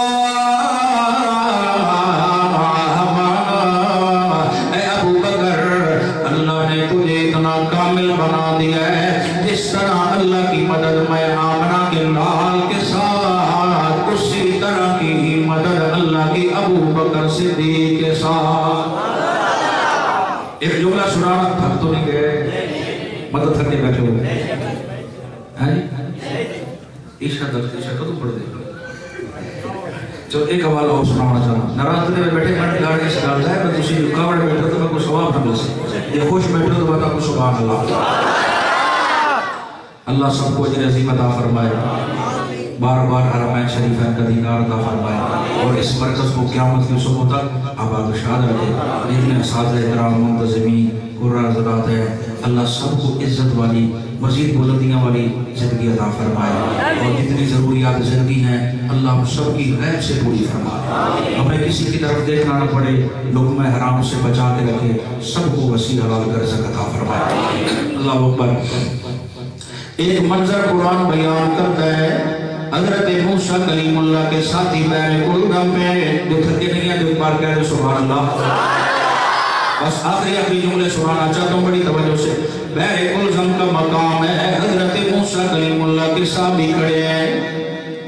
معنا۔ اے ابو بکر، اللہ نے تجھے اتنا کامل بنا دیا ہے، جس طرح اللہ کی مدد میں آمنہ کے لال کے ساتھ، اسی طرح کی ہی مدد اللہ کی ابو بکر صدیق کے ساتھ۔ ایک جملہ سنانا، تھک تو نہیں گئے؟ مدد تھک کے بیٹھے ہوئے عشاء تو پڑھ دے۔ چلو ایک حوالہ اور سنانا چاہنا، ناراض میں بیٹھے میں گاڑ کے سکال جائے، میں دوسری رکاوٹ بیٹھا تو میں کوئی ثواب نہ مل سکے، یہ خوش بیٹھے تو بتا کو سبحان اللہ۔ اللہ سب کو اجر عظیم عطا فرمائے، بار بار حرمین شریفین کا دیدار عطا فرمائے، اور اس مرکز کو قیامت کے صبح تک آباد و شاد رکھے۔ جتنے اساتذہ احترام منتظمین قرآن حضرات ہیں، اللہ سب کو عزت والی مزید بلندیاں والی زندگی عطا فرمائے، اور جتنی ضروریات زندگی ہیں اللہ ہم سب کی غیب سے پوری فرمائے۔ ہمیں کسی کی طرف دیکھنا نہ پڑے، لقمہ حرام سے بچا کے رکھے، سب کو وسیع حلال کا رزق عطا فرمائے۔ اللہ اکبر۔ ایک منظر قرآن بیان کرتا ہے، حضرت موسیٰ کلیم اللہ کے ساتھی بحر کلدم پہ، جو تھکے نہیں ہیں جو ایک بار کہہ رہے سبحان اللہ۔ بس آخری جملے سنانا چاہتا ہوں بڑی توجہ سے۔ بحر کلدم کا مقام ہے، حضرت موسیٰ کلیم اللہ کے صحابی کھڑے ہیں،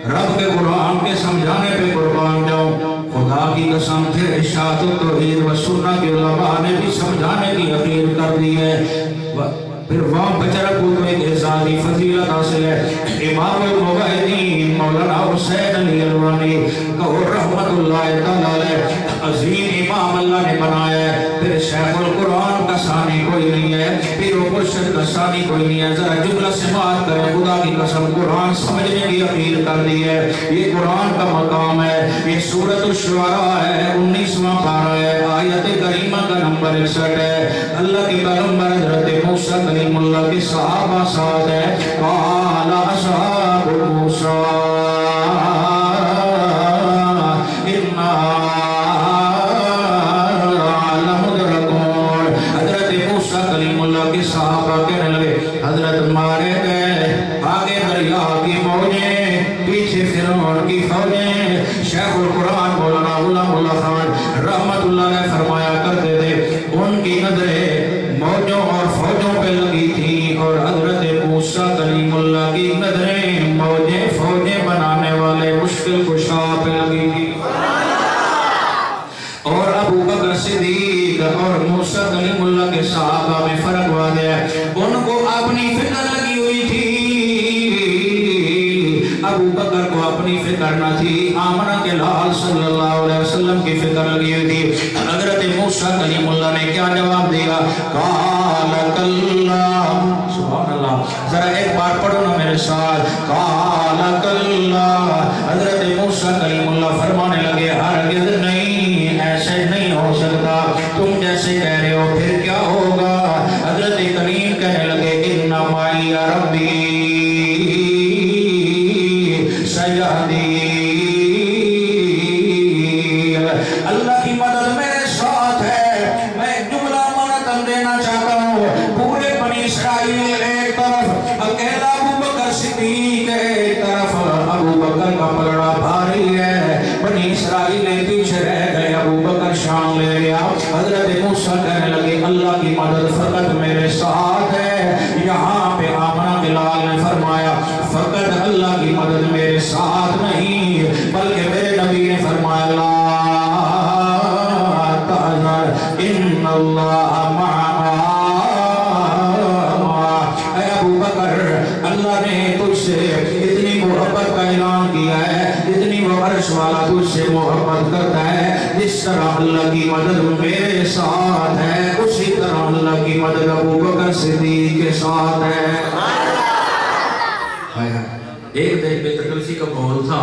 رب کے قرآن کے سمجھانے پہ قربان جاؤ، خدا کی قسم پھر اشاعت التوحید و سنت کے علماء نے بھی سمجھانے کی اخیر کر دی ہے۔ پھر وہاں بچرہ کو تو ایک اعزازی فضیلت حاصل ہے۔ امام الموحدین مولانا حسین علی الوانی کہو رحمت اللہ تعالی عظیم امام اللہ نے بنایا ہے۔ پھر شیخ القرآن کا ثانی کوئی نہیں ہے، پیر و مرشد کا ثانی کوئی نہیں ہے۔ ذرا جملہ سماعت کریں، خدا کی قسم قرآن سمجھنے کی اخیر کر دی ہے۔ یہ قرآن کا مقام ہے، یہ سورۃ الشعراء ہے، 19واں پارہ ہے، آیت کریمہ کا نمبر 61 ہے۔ اللہ کے پیغمبر حضرت موسیٰ کلیم اللہ کے صحابہ ساتھ ہے، قال اصحاب موسیٰ انا لمدرکون۔ حضرت موسیٰ کلیم اللہ کے صحابہ کہنے لگے حضرت مارے گئے، آگے دریا کی موجیں، پیچھے فرعون کی فوجیں۔ شیخ القرآن مولانا غلام اللہ خان رحمت اللہ نے فرمایا کرتے تھے، ان کی نظریں موجوں اور فوجوں پہ لگی تھی، اور حضرت موسیٰ کلیم اللہ کی نظریں موجیں فوجیں بنانے والے مشکل کشا پہ لگی تھی۔ اور ابو بکر صدیق اور موسیٰ کلیم اللہ کے صحابہ میں فرق واضح ہے، ان کو اپنی فکر لگی ہوئی تھی، ابو بکر کو اپنی فکر نہ تھی، آمنہ کے لال صلی اللہ علیہ وسلم کی فکر لگی ہوئی تھی۔ حضرت موسیٰ کلیم اللہ نے کیا جواب دیا؟ قال کلا، سبحان اللہ، ذرا ایک بار پڑھو نا میرے ساتھ، قال کلا۔ حضرت موسیٰ کلیم اللہ فرمانے لگے ہرگز نہیں، ایسے نہیں ہو سکتا، تم جیسے کہہ رہے ہو پھر کیا ہوگا؟ حضرت کریم کہنے لگے ان معی ربی سیہدی، اللہ کی مدد میرے ساتھ ہے۔ میں ایک جملہ مرتب دینا چاہتا ہوں، پورے بنی اسرائیل ایک طرف، اکیلا ابو بکر صدیق ایک طرف، ابو بکر کا پلڑا بھاری ہے، بنی اسرائیل پیچھے رہ گئے، ابو بکر شام لے گیا۔ حضرت موسیٰ کہنے لگے اللہ کی مدد فقط میرے ساتھ ہے۔ یہاں پہ آمنہ کے لال نے فرمایا فقط اللہ کی مدد میرے ساتھ نہیں، بلکہ میرے نبی نے فرمایا لا تحزن ان اللہ معنا۔ اے ابو بکر، اللہ نے تجھ سے اتنی محبت کا اعلان کیا ہے، اتنی وہ عرش والا تجھ سے محبت کرتا ہے، جس طرح اللہ کی مدد میرے ساتھ ہے اسی طرح اللہ کی की मदद अबू बकर सिद्दीक के साथ है। एक दिन बेतकल्फी का माहौल था,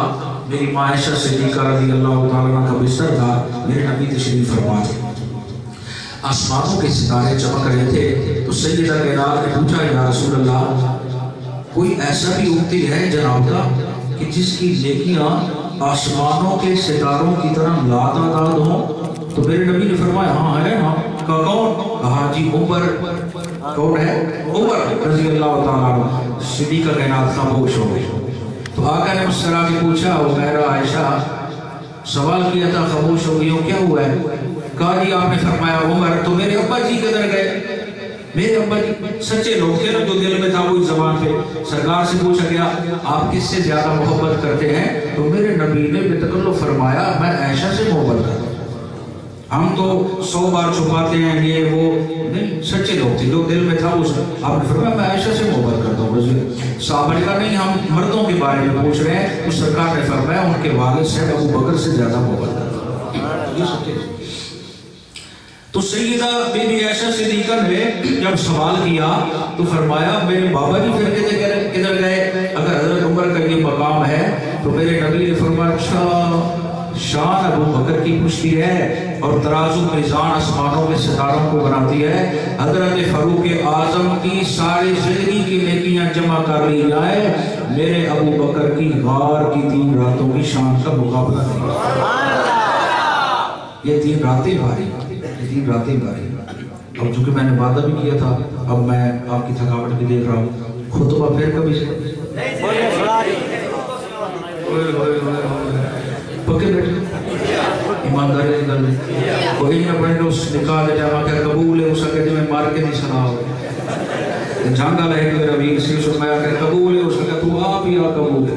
मेरी माँ आयशा सिद्दीक़ा रज़ी अल्लाह तआला अन्हा का बिस्तर था, मेरे नबी तशरीफ फरमा थे। आसमानों के सितारे चमक रहे थे तो सैयदा कायनात ने पूछा, या रसूल अल्लाह, कोई ऐसा भी उम्मती है जनाब का कि जिसकी नेकियां आसमानों के सितारों की तरह लातादाद हो? तो मेरे नबी ने फरमाया, हाँ है ना। कहा कौन? कहा जी उमर। कौन है? उमर रज़ी अल्लाह तआला अन्हु। सिद्दीक़ा कायनात खामोश हो गई। तो आका ने मुस्कुरा के पूछा, उमैरा आयशा, सवाल किया था, खामोश हो गई हो, क्या हुआ है? कहा जी आपने फरमाया उमर। तो मेरे अब्बा जी किधर गए? मेरे अब्बा जी सच्चे लोग थे ना, जो दिल में था वही ज़बान पे। सरकार से पूछा गया, आप किससे ज्यादा मोहब्बत करते हैं? तो मेरे नबी ने बेतकल्लुफ़ फरमाया, मैं आयशा से मोहब्बत करता हूँ। हम तो 100 बार छुपाते हैं, ये वो नहीं, सच्चे लोग थे, जो दिल में था वो आपने फरमाया मैं आयशा से मोहब्बत करता हूँ। साहबा ने कहा नहीं, हम मर्दों के बारे में पूछ रहे हैं। तो सरकार ने फरमाया उनके वालिद से अबू बकर से ज्यादा मोहब्बत करता हूँ। तो सैयदा बीबी आयशा सिद्दीक़ा ने जब सवाल किया तो फरमाया, मेरे बाबा जी फिर किधर गए? अगर हज़रत उमर का ये मकाम है तो मेरे नबी ने फरमाया, अच्छा शान अबू बकर की पुष्टि है और तराजू मीज़ान आसमानों के सितारों को बनाती है। हज़रत फारूक आज़म की सारी जिंदगी की नेकियां जमा कर ली जाए, मेरे अबू बकर की गार की 3 रातों की शान का मुकाबला नहीं। ये 3 रातें भारी, 3 रातें भारी। अब चूंकि मैंने वादा भी किया था, अब मैं आपकी थकावट भी देख रहा हूँ, खुतबा फिर कभी से पक्के बैठे ईमानदारी की गल कोई ना पड़े। उस निकाह दे टाइम आके कबूल है उस सके मैं मार के नहीं सुना हो झांगा लगे मेरा वीर सी सो मैं आके कबूल है उसका तू आप ही आ कबूल है।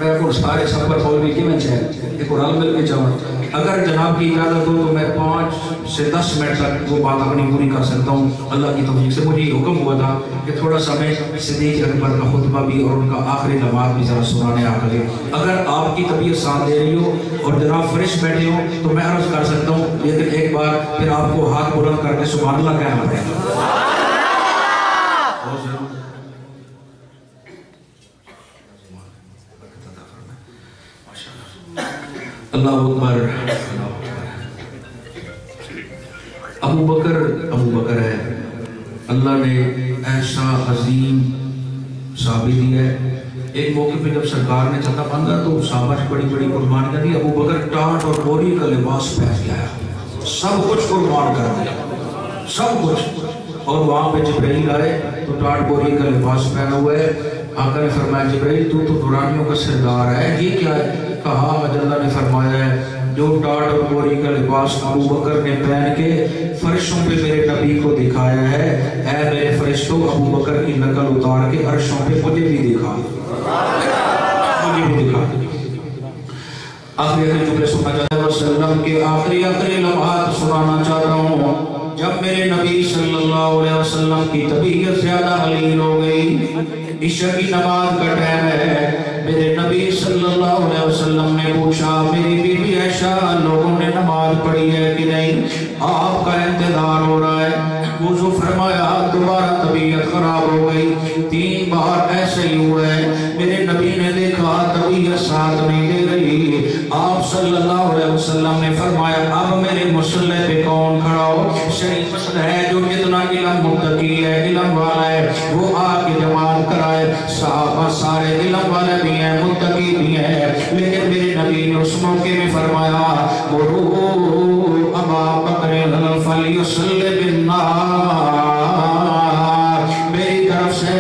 मैं को सारे सफर मौलवी के में चाहे एक रल मिल के जाऊँ। अगर जनाब की इजाज़त हो तो मैं 5 से 10 मिनट तक वो बात अपनी पूरी कर सकता हूँ अल्लाह की तौफीक से। मुझे हुक्म हुआ था कि थोड़ा समय सिद्दीक़ अकबर का खुतबा भी और उनका आखिरी नमाज भी ज़रा सुनाने आ करें। अगर आपकी तबीयत साथ दे रही हो और जनाब फ्रेश बैठे हो तो मैं अर्ज़ कर सकता हूँ, लेकिन एक बार फिर आपको हाथ बुलंद करके सुभान अल्लाह कहना पड़ेगा। अल्लाह अकबर। अबू बकर है, अल्लाह ने ऐसा अजीम साबित दिया है। एक मौके पे जब सरकार ने चंदा मांगा तो साहबा से बड़ी बड़ी कुर्बानियां दी। अबू बकर टाट और बोरी का लिबास पहन के आया, सब कुछ कुर्बान कर दिया, सब कुछ। और वहां पे जिब्राइल आए तो टाट बोरी का लिबास पहना हुआ है। आका ने फरमाया, जिब्राइल तू तो दुरानियों का सरदार है, ये क्या है? कहा अल्लाह ने फरमाया है जो टाट और बोरी का लिबास अबू बकर ने पहन के फरिश्तों पे मेरे नबी को दिखाया है, ऐ मेरे फरिश्तों अबू बकर की नकल उतार के अर्शों पे मुझे भी दिखा, मुझे भी दिखा। आखिरी जुमले सुनना चाहता हूं, वसल्लम के आखिरी लम्हात सुनाना चाहता हूँ। जब मेरे नबी सल्लल्लाहु अलैहि वसल्लम की तबीयत ज्यादा हलील हो गई, इशा की नमाज का टाइम है, मेरे नबी सल्लल्लाहु अलैहि वसल्लम ने पूछा, मेरी बीबी आयशा लोगों ने नमाज पढ़ी है कि नहीं? आपका इंतजार हो रहा है। वुज़ू फरमाया, दोबारा तबीयत खराब हो गई, 3 बार ऐसे ही हुआ है। मेरे नबी ने देखा तबीयत साथ नहीं दे रही। आप सल्लल्लाहु अलैहि वसल्लम ने फरमाया, अब मेरे मुसल्ले पे कौन खड़ा हो? शरीफ मसला है, जो जितना इल्म मुत्तकी है, इल्म वाला है, वो आके जमात कराए। साहबा सारे इल्म वाले भी हैं, मुत्तकी भी हैं, लेकिन मेरे नबी ने उस मौके में फरमाया, अबा बकर फलयुसल्लि बिन्नास, मेरी तरफ से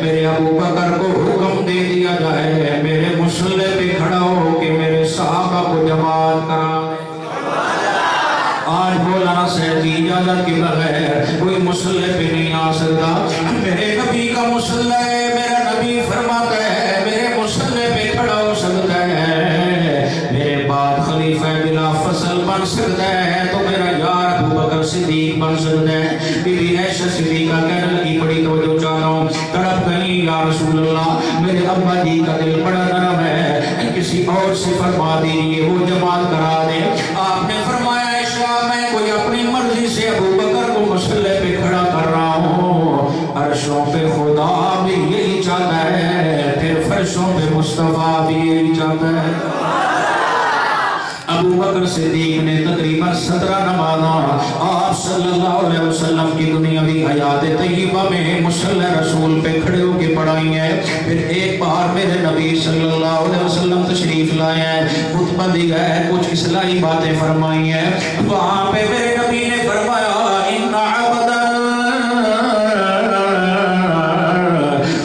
मेरे अबू बकर को हुक्म दे दिया जाए, मेरे मुसल्ले पे खड़ा हो के मेरे साहबा को जमात कराए। आज मौलाना साहब की इजाजत के बगैर कोई मुसल्ले पे नहीं आ सकता। मेरे नबी का मुसल्ला है, मेरा नबी फरमाता है मेरे मुसल्ले पे खड़ा हो सकता है, मेरे बाद खलीफा बिला फसल बन सकता है, तो मेरा यार अबू बकर सिद्दीक बन सकता है। बीबी आयशा सिद्दीका कहने लगी, बड़ी तवज्जो चाहता हूँ, तड़प गई, या रसूल अल्लाह मेरे अब्बा जी का दिल बड़ा नरम है, किसी और से फरमा दीजिए वो जमात करा दे। आपने फरमाया, मैं कोई अपनी मर्जी से अबू बकर को मुसल्ले पे अर्शों पे खुदा भी यही चाहता है, फिर फर्शों पे मुस्तफा भी यही चाहता है। अबू बकर सिद्दीक ने तकरीबन 17 नमाज़ा आप सल्लल्लाहु अलैहि वसल्लम की दुनियावी हयात तय्यबा में मुसल्ला रसूल पे खड़े होके पढ़ाई है। फिर एक बार मेरे नबी सल्लल्लाहु अलैहि वसल्लम तशरीफ लाए हैं, खुतबा दिया है, कुछ इस्लाही बातें फरमाई हैं। वहाँ पे मेरे नबी ने फरमाया इन्ना अबदन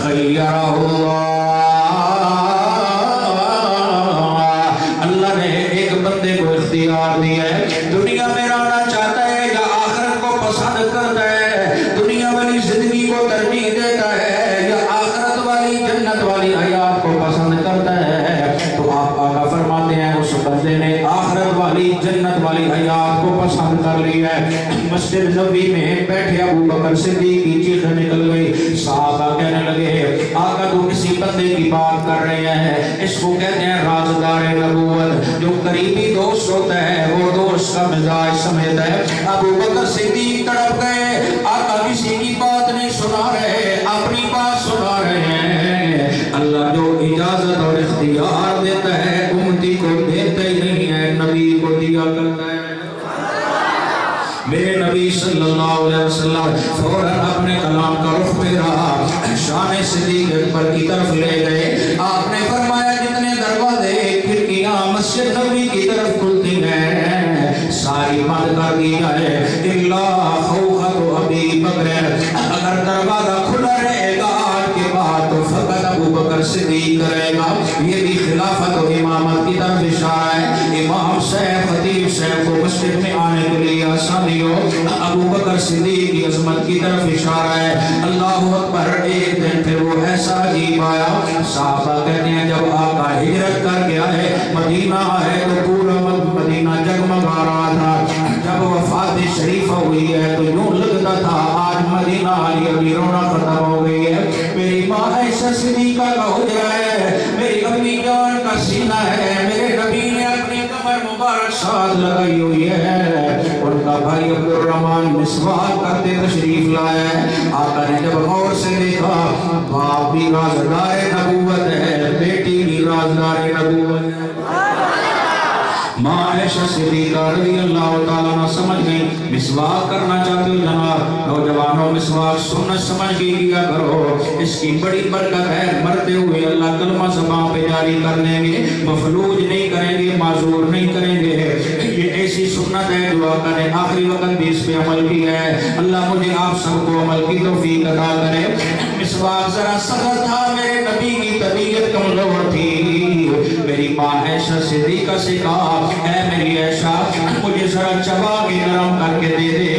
खय्यरहुल्लाह, अल्लाह ने एक बंदे को इख्तियार दिया है, दुनिया में रहना चाहता है या आखिरत को पसंद करता है, दुनिया वाली जिंदगी को तरजीह देता है या आखिरत वाली जन्नत वाली हयात को पसंद करता है। तो आप आका फरमाते हैं उस बंदे ने आखिरत वाली जन्नत वाली हयात को पसंद कर लिया है। मस्जिद नबी में बैठे अबू बकर सिद्दीक की चीखें निकल गई। सहाबा कहने लगे आका तो किसी बंदे की बात कर रहे हैं, इसको कहते हैं राज़दार नबूवत। जो करीबी दोस्त होता है वो दोस्त का मिजाज समझता है। अबू बकर सिद्दीक तड़प गए, आका किसी की बात नहीं सुना रहे, अपनी बात सुना रहे हैं। अल्लाह जो इजाजत और इख्तियार देता है उम्मती को देता ही नहीं है, नबी को दिया करता है। मेरे नबी सल्लल्लाहु अलैहि वसल्लम फौरन अपने कलाम का रुख फेरा, शान सिद्दीक अकबर की तरफ ले गए। आपने फरमाया जितने दरवाजे खिड़कियां मस्जिद नबी की तरफ खुलती हैं सारी बंद कर दी जाए, इल्ला खौफत अबी बकर, अगर दरवाजा खुला रहेगा आज के बाद तो फकत अबू बकर सिद्दीक करेगा। ये भी खिलाफत और इमामत की तरफ इशारा है। इमाम साहब खतीब साहब को मस्जिद में आने के लिए आसानी हो, अबू बकर सिद्दीक की अजमत की तरफ इशारा है। अल्लाहु अकबर। एक दिन फिर वो ऐसा अजीब आया, साहबा कहते हैं जब आका हिजरत करके आए मदीना आए तो पूरा मदीना जगमगा रहा था। जब वफात शरीफ हुई है तो यूं लगता था आज मदीना आली अभी रोना खत्म हो गई है। मेरी माँ ऐसा सिद्दीका का हुजरा है, मेरी अम्मी जान का सीना है, मेरे नबी ने अपनी कमर मुबारक साथ लगाई हुई है। उनका भाई अब्दुर्रहमान मिसवाक करते तशरीफ लाया है। आका ने जब गौर से देखा बाप भी राज़दार नबूवत है, बेटी भी राज़दार नबूवत है। माँ ऐशा सिद्दीका रज़ियल्लाहु ताला अन्हा समझ गई मिसवाक करना चाहते हो जनाब, नौजवानों मिसवाक सुन्नत समझ के किया करो, इसकी बड़ी बरकत है। मरते हुए अल्लाह कलमा ज़बान पे जारी कर देंगे, मफलूज नहीं करेंगे, माजूर नहीं करेंगे। ये ऐसी सुन्नत है जो आका ने आखिरी वक्त भी इस पे अमल किया है। अल्लाह मुझे आप सबको अमल की तौफीक अता करे। मिसवाक जरा सख्त था, मेरे नबी की तबीयत कमजोर थी। मेरी माँ ऐशा सिद्दीका से कहा ऐ मेरी ऐशा मुझे जरा चबा के नरम करके दे दे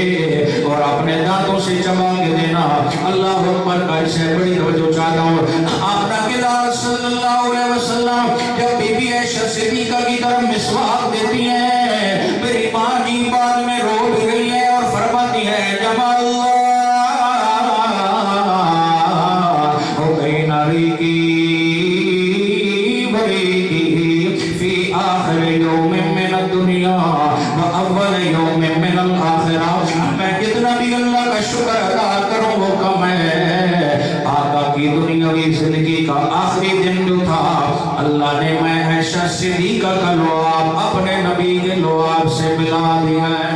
और अपने दांतों से चबा के देना। अल्लाह अकबर का इससे बड़ी तवज्जो चाहता हूँ। आपका बिलाल सल्लल्लाहु अलैहि वसल्लम जब बीबी ऐशा सिद्दीका की तरफ मिसवाक देती हैं, मेरी माँ जी बाद में रो भी रही है और फरमाती है जमाल हो गई नारी की दुनिया अव्वल यौम मिन आखिरह। मैं कितना भी अल्लाह का शुक्र अदा करूं वो कम है। आका की दुनियावी जिंदगी का आखिरी दिन जो था अल्लाह ने मैं ऐशा सिद्दीका का लुआब अपने नबी के लुआब से मिला दिया है।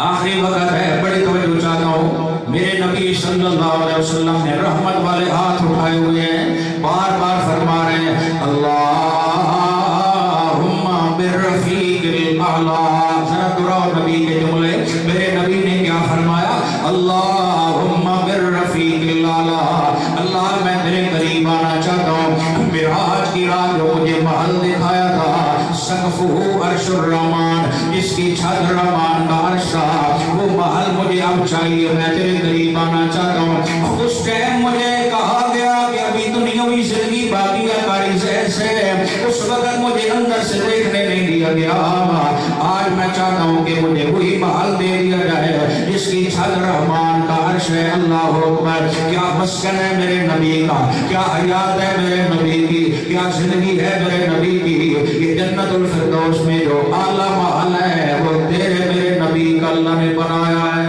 आखिरी वक्त है, बड़ी तवज्जो चाहता हूँ। मेरे नबी सल्लल्लाहु अलैहि वसल्लम ने रहमत वाले हाथ उठाए हुए हैं, बार बार फरमा रहे हैं अल्लाहुम्मा बिर्रफीकिल आला। जरा दोहराओ नबी के जुमले। मेरे नबी ने क्या फरमाया? अल्लाहुम्मा बिर्रफीकिल आला। अल्लाह मैं तेरे करीब आना चाहता हूँ। मिराज की रात जो मुझे महल दिखाया था, सकफुहु अर्शुर रहमान, जिसकी छत रहमान का अर्श था, वो महल मुझे अब चाहिए। मैं तेरे करीब आना चाहता हूँ। उस टाइम मुझे कहा गया कि अभी दुनियावी जिंदगी बाकी है कारी से, उस वक्त मुझे अंदर से देखने नहीं दिया गया। आज मैं चाहता हूँ कि मुझे वही महल दे दिया जाए जिसकी छत रहमान का अर्श है। अल्लाह अकबर। क्या मस्कन है मेरे नबी का, क्या हयात है मेरे नबी की, क्या जिंदगी है मेरे नबी की। ये जन्नतुल फिरदौस में जो आला महल है वो तेरे मेरे नबी का अल्लाह ने बनाया है।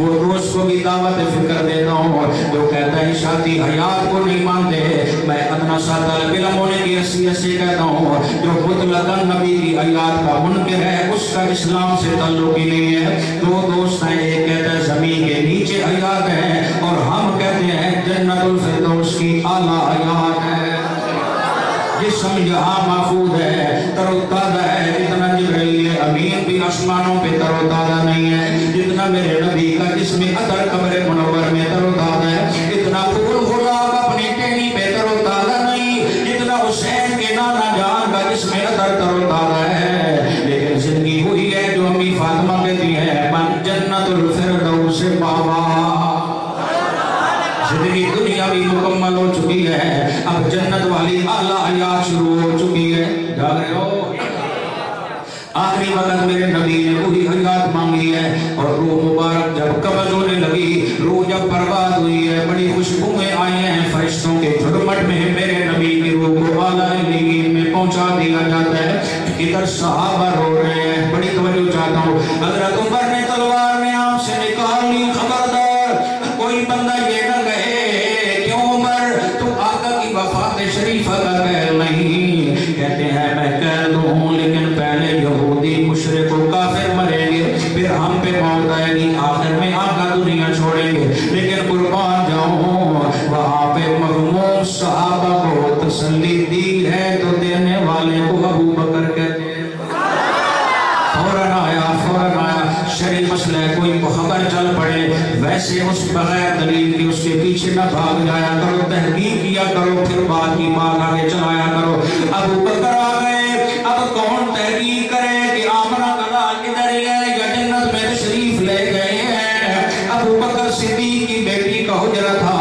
वो दोस्त को भी दावत फिक्र देता हूँ जो कहता है शादी हयात को नहीं मानते। मैं अदना सा तलब इल्म होने की हैसियत से कहता हूँ जो मुतलकन नबी की हयात का मुनकिर है उसका इस्लाम से ताल्लुक ही नहीं है। दो दोस्त हैं, एक कहता है जमीन के नीचे हयात है और हम कहते हैं जन्नतुल फिरदौस की आला हयात है। जिस्म यहाँ महफूज है, तरोताज़ा है, जितना जिब्राइल अमीन भी आसमानों पे तरोताज़ा नहीं है, जितना मेरे नबी का जिस्म अतर कब्र मुनव्वर में तरोताज़ा है, इतना फूल गुलाब अपनी टहनी पे तरोताज़ा नहीं, जितना हुसैन के नाना जान का जिस्म अतर तरोताज़ा है। लेकिन जिंदगी हुई है जो अम्मी फातिमा कहती है मन जन्नतुल फिरदौस बाबा। जिंदगी दुनिया भी मुकम्मल हो चुकी है, अब जन्नत वाली आला हयात शुरू हो चुकी है। जाग रहे हो? आखिरी वक्त मेरे नबी ने वही हयात मांगी है और रूह मुबारक जब कब्ज़ होने लगी, रूह जब बर्बाद हुई है, बड़ी खुशबुएं आई हैं फरिश्तों के झुरमुट में मेरे नबी की रूह को आला इल्लीयीन में पहुंचा दिया जाता है। इधर सहाबा रो रहे हैं। बड़ी तवज्जो चाहता हूँ। हज़रत उमर ने तलवार में आंख से निकाल ली, खबरदार कोई बंदा ये न कहे क्यों उमर तू आका की वफात शरीफा का कह नहीं। कहते हैं मैं कह दूं लेकिन पहले यहूदी मुशरिक काफिर मरेंगे, फिर हम पे मौत आएगी, आखिर में आका दुनिया छोड़ेंगे। लेकिन कुर्बान जाऊं वहां पे मगमूम सहाबा को तसल्ली दी है तो देने वाले को अबू बकर कहते हैं। फौरन आया शरीफ मसला है, कोई खबर चल पड़े वैसे उस बगैर दलील की उसके पीछे न भाग जाया करो, तहकीक किया करो, फिर बात की बात आगे चलाया करो। अबू बकर आ गए, अब कौन तहकीक करे कि आमना कला किधर है या जन्नत में तशरीफ ले गए हैं। अबू बकर सिद्दीक की बेटी का हुजरा था,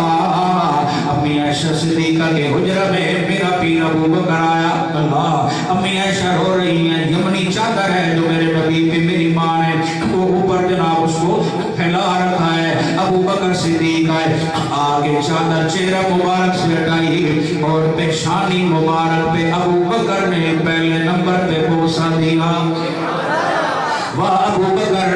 अम्मी आयशा सिद्दीका के हुजरा में मेरा पीर अबू बकर आया। अल्लाह, अम्मी आयशा रो रही हैं, यमनी चादर है जो मेरे नबी पे मेरी माँ ने वो ऊपर जनाब उसको फैला रखा है। अबू बकर सिद्दीक आए, आगे चादर चेहरा मुबारक से हटाई और पेशानी मुबारक पे अबू बकर ने पहले नंबर पे बोसा दिया। वाह अबू बकर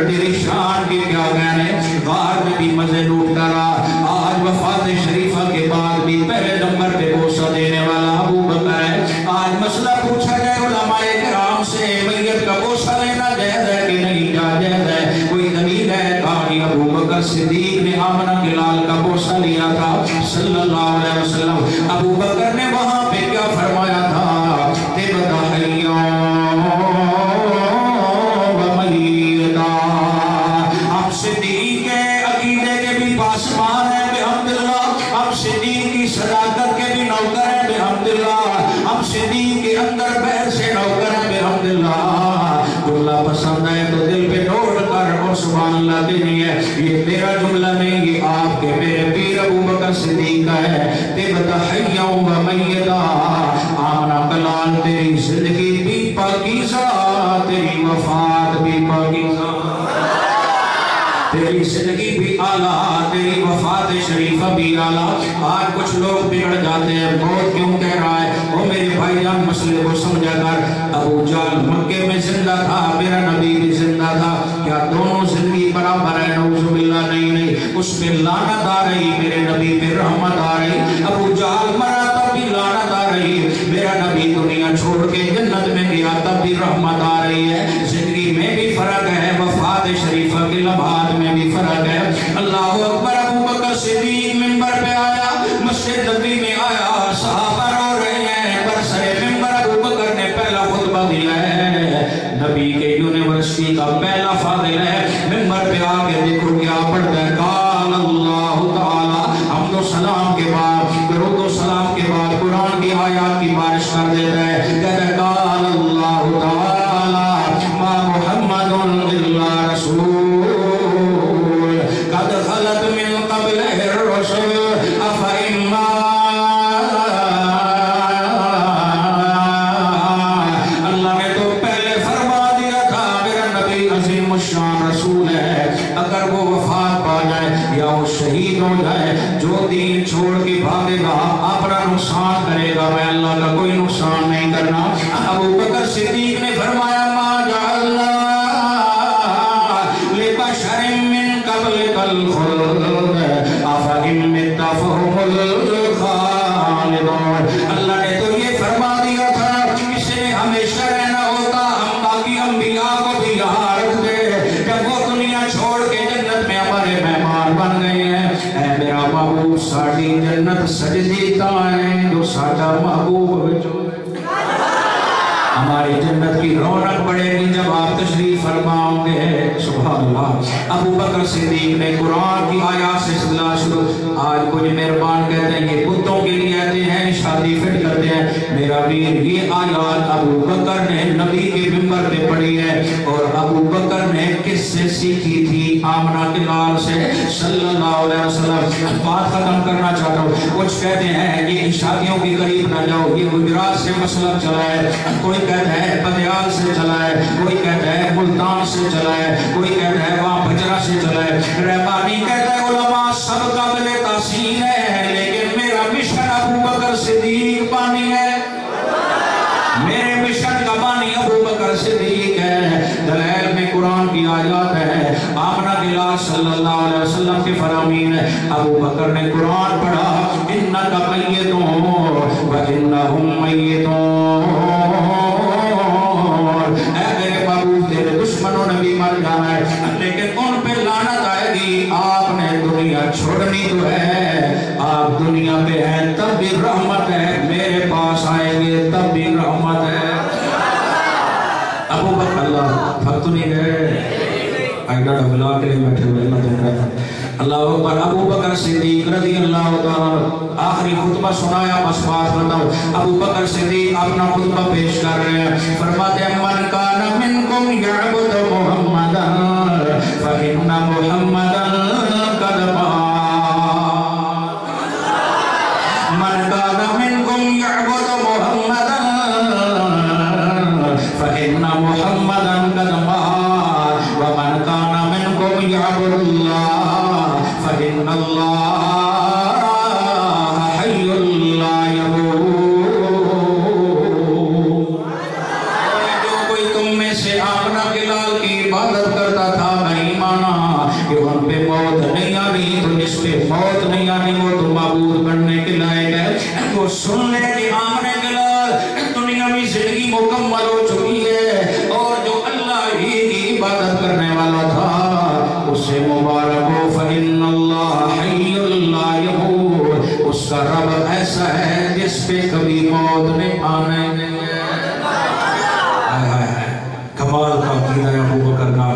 तेरी शान की क्या कहने, गार में भी मजे लूटता रहा, आज वफात शरीफा के बाद भी पहले नंबर पे बोसा देने वाला अबू बकर है। आज मसला पूछा जाए उलमाए किराम से मैयत का बोसा लेना जायज़ है कि नहीं जायज़ है, कोई दलील है? कहानी अबू बकर सिद्दीक ने आमना के लाल का बोसा लिया था सल्लल्लाहु अलैहि वसल्लम। अबू बकर ने वहां पे क्या फरमाया था, ते बताइयो हम सिद्दीक के अकीदे के भी पासबान है बिहम्दिल्लाह, हम सिद्दीक की सदाकत के भी नौकर है बिहम्दिल्लाह, हम सिद्दीक के अंदर बैर से नौकर है बिहम्दिल्लाह। जुमला पसंद है तो दिल पे नोट कर और सुभान अल्लाह देनी है। ये मेरा जुमला नहीं, ये आपके मेरे पीर अबू बकर सिद्दीक का है। ते बताइयो व मैयदा आमना कलाल तेरी जिंदगी भी पाकीज़ा, तेरी वफात भी पाकीज़ा, तेरी जिंदगी भी आला, तेरी वफात शरीफा भी आला। आज कुछ लोग बिगड़ जाते हैं, बहुत क्यों कह रहा है वो मेरे भाईजान मसले को समझा कर। अबू जाल मक्के में जिंदा था, मेरा नबी भी जिंदा था, क्या दोनों जिंदगी बराबर है? नऊजुबिल्लाह नहीं, उस पे लानत आ रही, मेरे नबी पे रहमत आ रही। अबू जाल मरा तब भी लानत आ रही, मेरा नबी दुनिया छोड़ के जन्नत में गया तब भी रहमत आ रही है। जिंदगी में भी फर्क है, वफात शरीफा के लम्हात में भी फर्क है। अल्लाह अकबर। अबू बकर सिद्दीक मिंबर पे आया, मस्जिद नबी में आया, सहाबा रो रहे हैं, बरसरे मिंबर अबू बकर ने पहला खुतबा दिया है, नबी के यूनिवर्सिटी का पहला फादिल है। मिंबर पे आके देखो क्या पढ़ता है, काल अल्लाह ताला, हमदो सलाम के बाद दरूद सलाम के बाद कुरान की आयत की बारिश कर देता है। कहता है काल अल्लाह ताला मा मुहम्मदुन इल्ला रसूल कद खलत मिन क़ब्लिहि रुसूल अफ़ा इम्मा। अल्लाह ने तो पहले फरमा दिया था मेरा नबी अज़ीम शान रसूल है, अगर वो वफात पा जाए या वो शहीद हो जाए, जो दीन छोड़ के भागेगा अपना नुकसान करेगा, मैं अल्लाह का कोई नुकसान नहीं करना। अबू बकर सिद्दीक ने फरमाया मा जअलना लिबशरिन मिन قبلک الخلد افإن مت فهم الخالدون۔ اللہ نے تو یہ فرما دیا تھا کسی نے ہمیشہ رہنا ہوتا، ہم باقی انبیاء کو بھی یہاں رکھ دے، جب وہ دنیا چھوڑ کے جنت میں ہمارے مہمان بن گئے ہیں۔ اے میرا محبوب ساڑی جنت سجدی تائیں جو ساڑا محبوب بچو، ہماری جنت کی رونق بڑھے گی جب آپ تشریف فرماؤں گے۔ سبحان اللہ۔ ابو بکر صدیق نے قرآن کی آیات سے استدلال شروع۔ آج کچھ مہربان کہتے ہیں یہ بتوں کے لیے آتے ہیں، شادی فٹ کرتے ہیں۔ میرا ویر یہ آیات ابو بکر نے نبی کے منبر پہ پڑھی ہے، اور ابو بکر نے کس سے سیکھی تھی؟ آمنہ کے لال سے صلی اللہ علیہ وسلم۔ بات ختم کرنا چاہتا ہوں۔ کچھ کہتے ہیں یہ شادیوں کی قریب نہ جاؤ، یہ گجرات سے مسلک چلا ہے، کوئی کہتا ہے بدیال سے چلا ہے، کوئی کہتا ہے ملتان سے چلا ہے، کوئی کہتا ہے وہاں بجرہ سے چلا ہے۔ رحمانی کہتا ہے علماء سب قابل تحسین ہے، لیکن میرا مشن ابو بکر صدیق بانی ہے، میرے مشن کا بانی ابو بکر صدیق ہے۔ دلائل میں قرآن کی آیات ہے، آمنہ بلال صلی اللہ علیہ وسلم کے فرامین ہے۔ ابو بکر نے قرآن پڑھا، انکا میتون وانہم میتون، اے میرے محبوب تیرے دشمنوں نے بھی مر جانا ہے لیکن ان پہ لعنت آئے گی۔ آپ نے دنیا چھوڑنی تو ہے، آپ دنیا پہ ہیں تب بھی رحمت ہے، میرے پاس آئیں گے تب بھی رحمت ہے۔ ابو بکر اللہ تھک تو نہیں گئے، ڈاڑا بلا کے لیے بیٹھے ہوئے، اللہ تم رہتا اللہ اکبر۔ ابو بکر صدیق رضی اللہ تعالیٰ آخری خطبہ سنایا، بس بات بتاؤ۔ ابو بکر صدیق اپنا خطبہ پیش کر رہے ہیں، فرماتے ہیں من کان منکم یعبد محمدا فإن محمدا قد مات، من کان منکم یعبد محمدا فإن محمدا قد مات، ومن کان منکم یعبد اللہ فإن اللہ حی لا یموت۔ جو کوئی تم میں سے آمنہ بلال کی عبادت کرتا تھا نہیں مانا کہ ان پہ موت نہیں آنی، تو جس پہ موت نہیں آنی وہ تو معبود بننے کے لائق ہے۔ وہ سن لے کہ آمنہ بلال دنیا میں زندگی مکمل ہو چکی ہے، اور جو اللہ ہی کی عبادت کرنے والا تھا اسے مبارک ہو، فإن اللہ حی لا یموت، اس کا رب ایسا ہے جس پہ کبھی موت نہیں آنے نہیں ہے۔ کمال کا عقیدہ ہے ابو بکر کا،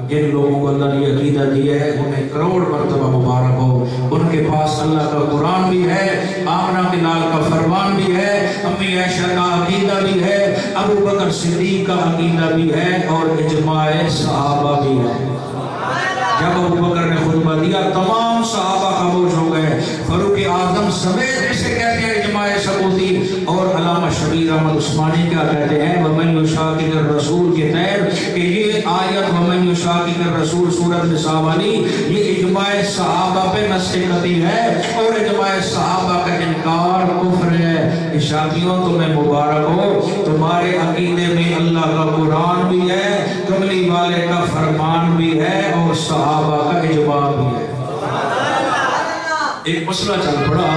جن لوگوں کو اللہ نے عقیدہ دیا ہے انہیں کروڑ مرتبہ مبارک ہو۔ ان کے پاس اللہ کا قرآن بھی ہے، آمنہ بلال کا فرمان بھی ہے، امی عائشہ کا عقیدہ بھی ہے، ابو بکر صدیق کا عقیدہ بھی ہے، اور اجماع صحابہ بھی ہے۔ جب ابو بکر نے خطبہ دیا تمام صحابہ خاموش ہو گئے، فاروق اعظم سمیت اسے کہتے ہیں اجماع ثبوتی، اور علامہ شبیر احمد عثمانی کیا کہتے ہیں وَمَنْ يُشَاقِقِ الرَّسُولِ کے تحت کہ یہ آیت وَمَنْ يُشَاقِقِ الرَّسُولِ سورۃ نساء والی یہ اجماع صحابہ پہ نص قطعی ہے، اور اجماع صحابہ کا انکار کفر ہے۔ عشاقیوں تمہیں مبارک ہو، تمہارے عقیدے میں اللہ کا قرآن بھی ہے، کملی والے کا فرمان بھی ہے، اور صحابہ کا اجماع بھی ہے۔ ایک مسئلہ چل پڑا،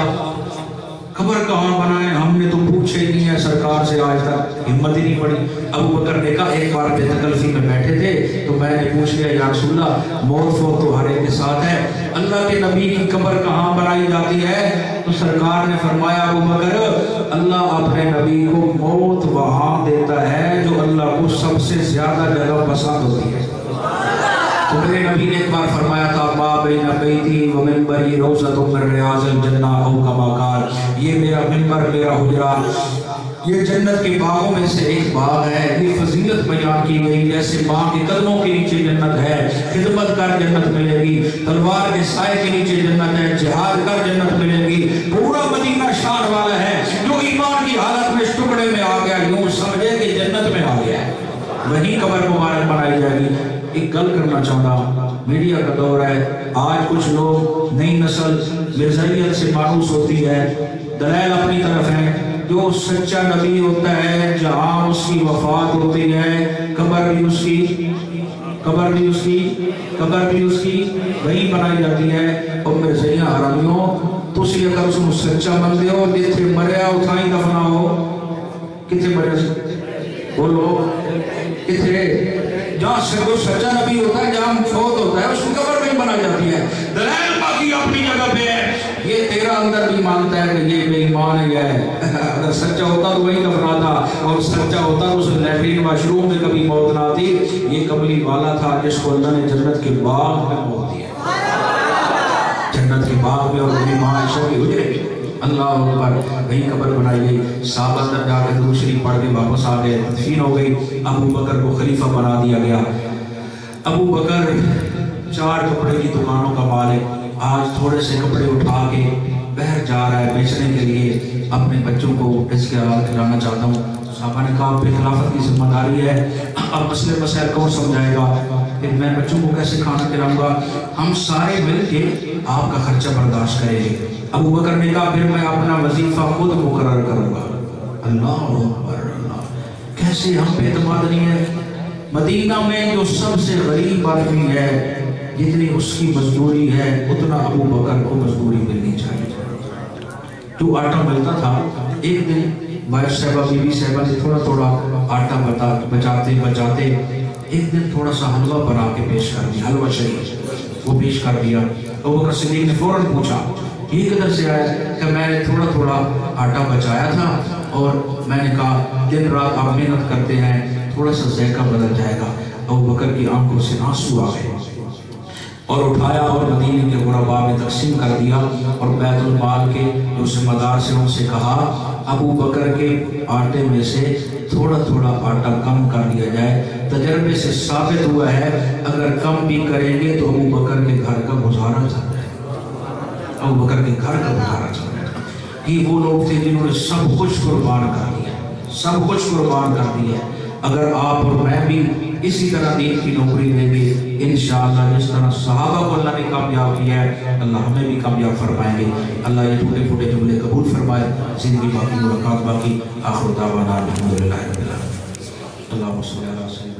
قبر کہاں بنائیں، ہم نے تو پوچھے ہی نہیں ہے سرکار سے، آج تک ہمت ہی نہیں پڑی۔ ابو بکر نے کہا ایک بار بے تکلفی میں بیٹھے تھے تو میں نے پوچھ لیا یا رسول اللہ موت فوت تو ہر ایک کے ساتھ ہے، اللہ کے نبی کی قبر کہاں بنائی جاتی ہے؟ تو سرکار نے فرمایا ابو بکر اللہ اپنے نبی کو موت وہاں دیتا ہے جو اللہ کو سب سے زیادہ جگہ پسند ہوتی ہے۔ تو میرے نبی نے ایک بار فرمایا تھا ما بین بیتی و منبری روضۃ من ریاض الجنہ او کما قال، یہ میرا منبر میرا حجرہ یہ جنت کے باغوں میں سے ایک باغ ہے۔ یہ فضیلت بیان کی گئی جیسے ماں کے قدموں کے نیچے جنت ہے، خدمت کر جنت ملے گی، تلوار کے سائے کے نیچے جنت ہے، جہاد کر جنت ملے گی۔ پورا مدینہ شان والا ہے، جو ایمان کی حالت میں اس ٹکڑے میں آ گیا یوں سمجھے کہ جنت میں آ گیا ہے، وہیں قبر مبارک بنائی جائے گی۔ ایک گل کرنا چاہتا، میڈیا کا دور ہے، آج کچھ لوگ نئی نسل مرزائیت سے مانوس ہوتی ہے، دلائل اپنی طرف ہیں۔ جو سچا نبی ہوتا ہے جہاں اس کی وفات ہوتی ہے قبر بھی اس کی قبر بھی اس کی وہی بنائی جاتی ہے. اور میرے سیاں حرامیوں تسی اگر اس کو سچا مندے ہو جتھے مریا اتھائی دفناؤ. کتھے مریا بولو کتھے جہاں جو سچا نبی ہوتا ہے جہاں فوت ہوتا ہے اس کی قبر نہیں بنا جاتی ہے. دلائل باقی اپنی جگہ پہ ہے. یہ تیرا اندر بھی مانتا ہے کہ یہ بے ایمان ہے. اگر سچا ہوتا تو وہی دفناتا اور سچا ہوتا تو اس لیٹرین واش روم میں کبھی موت نہ آتی. یہ کملی والا تھا جس کو اللہ نے جنت کے باغ میں موت دیا. جنت کے باغ میں اور میری ماں عائشہ کی حجرے اللہ اکبر وہی قبر بنائی گئی. صحابہ اندر جا کے درود شریف پڑھ کے واپس آ گئے. تدفین ہو گئی. ابو بکر کو خلیفہ بنا دیا گیا. ابو بکر 4 کپڑے کی دکانوں کا مالک آج تھوڑے سے کپڑے اٹھا کے باہر جا رہا ہے بیچنے کے لیے. اپنے بچوں کو اس کے حال کرانا چاہتا ہوں. صحابہ نے کہا پہ خلافت کی ذمہ داری ہے. اب مسئلے مسائل کون سمجھائے گا؟ پھر میں بچوں کو کیسے کھانا کھلاؤں گا؟ ہم سارے مل کے آپ کا خرچہ برداشت کریں گے. ابو بکر نے کہا پھر میں اپنا وظیفہ خود مقرر کروں گا. اللہ اکبر اللہ. کیسے ہم پہ اعتماد نہیں ہے. مدینہ میں جو سب سے غریب آدمی ہے جتنی اس کی مزدوری ہے اتنا ابو بکر کو مزدوری ملنی چاہیے. جو آٹا ملتا تھا ایک دن وائف صاحبہ بی بی صاحبہ نے تھوڑا آٹا بچاتے ایک دن تھوڑا سا حلوہ بنا کے پیش کر دیا. حلوہ شریف وہ پیش کر دیا. ابو بکر صدیق نے فوراً پوچھا یہ کدھر سے آیا؟ کہ میں نے تھوڑا آٹا بچایا تھا اور میں نے کہا دن رات آپ محنت کرتے ہیں تھوڑا سا ذائقہ بدل جائے گا. ابو بکر کی آنکھوں سے آنسو آ گئے اور اٹھایا اور مدینے کے غرباء میں تقسیم کر دیا. اور بیت المال کے جو ذمہ دار سے ان سے کہا ابو بکر کے آٹے میں سے تھوڑا آٹا کم کر دیا جائے. تجربے سے ثابت ہوا ہے اگر کم بھی کریں گے تو ابو بکر کے گھر کا گزارا چل جائے گا. ابو بکر کے گھر کا گزارا چل جائے گا. یہ وہ لوگ تھے جنہوں نے سب کچھ قربان کر دیا. اگر آپ اور میں بھی اسی طرح دین کی نوکری دیں گے انشاءاللہ جس طرح صحابہ کو اللہ نے کامیاب کیا ہے اللہ ہمیں بھی کامیاب فرمائیں گے. اللہ یہ ٹوٹے پھوٹے جملے قبول فرمائے. زندگی باقی ملاقات باقی. آخر دعوانا الحمدللہ رب العالمین. اللہم صلی اللہ علیہ وسلم.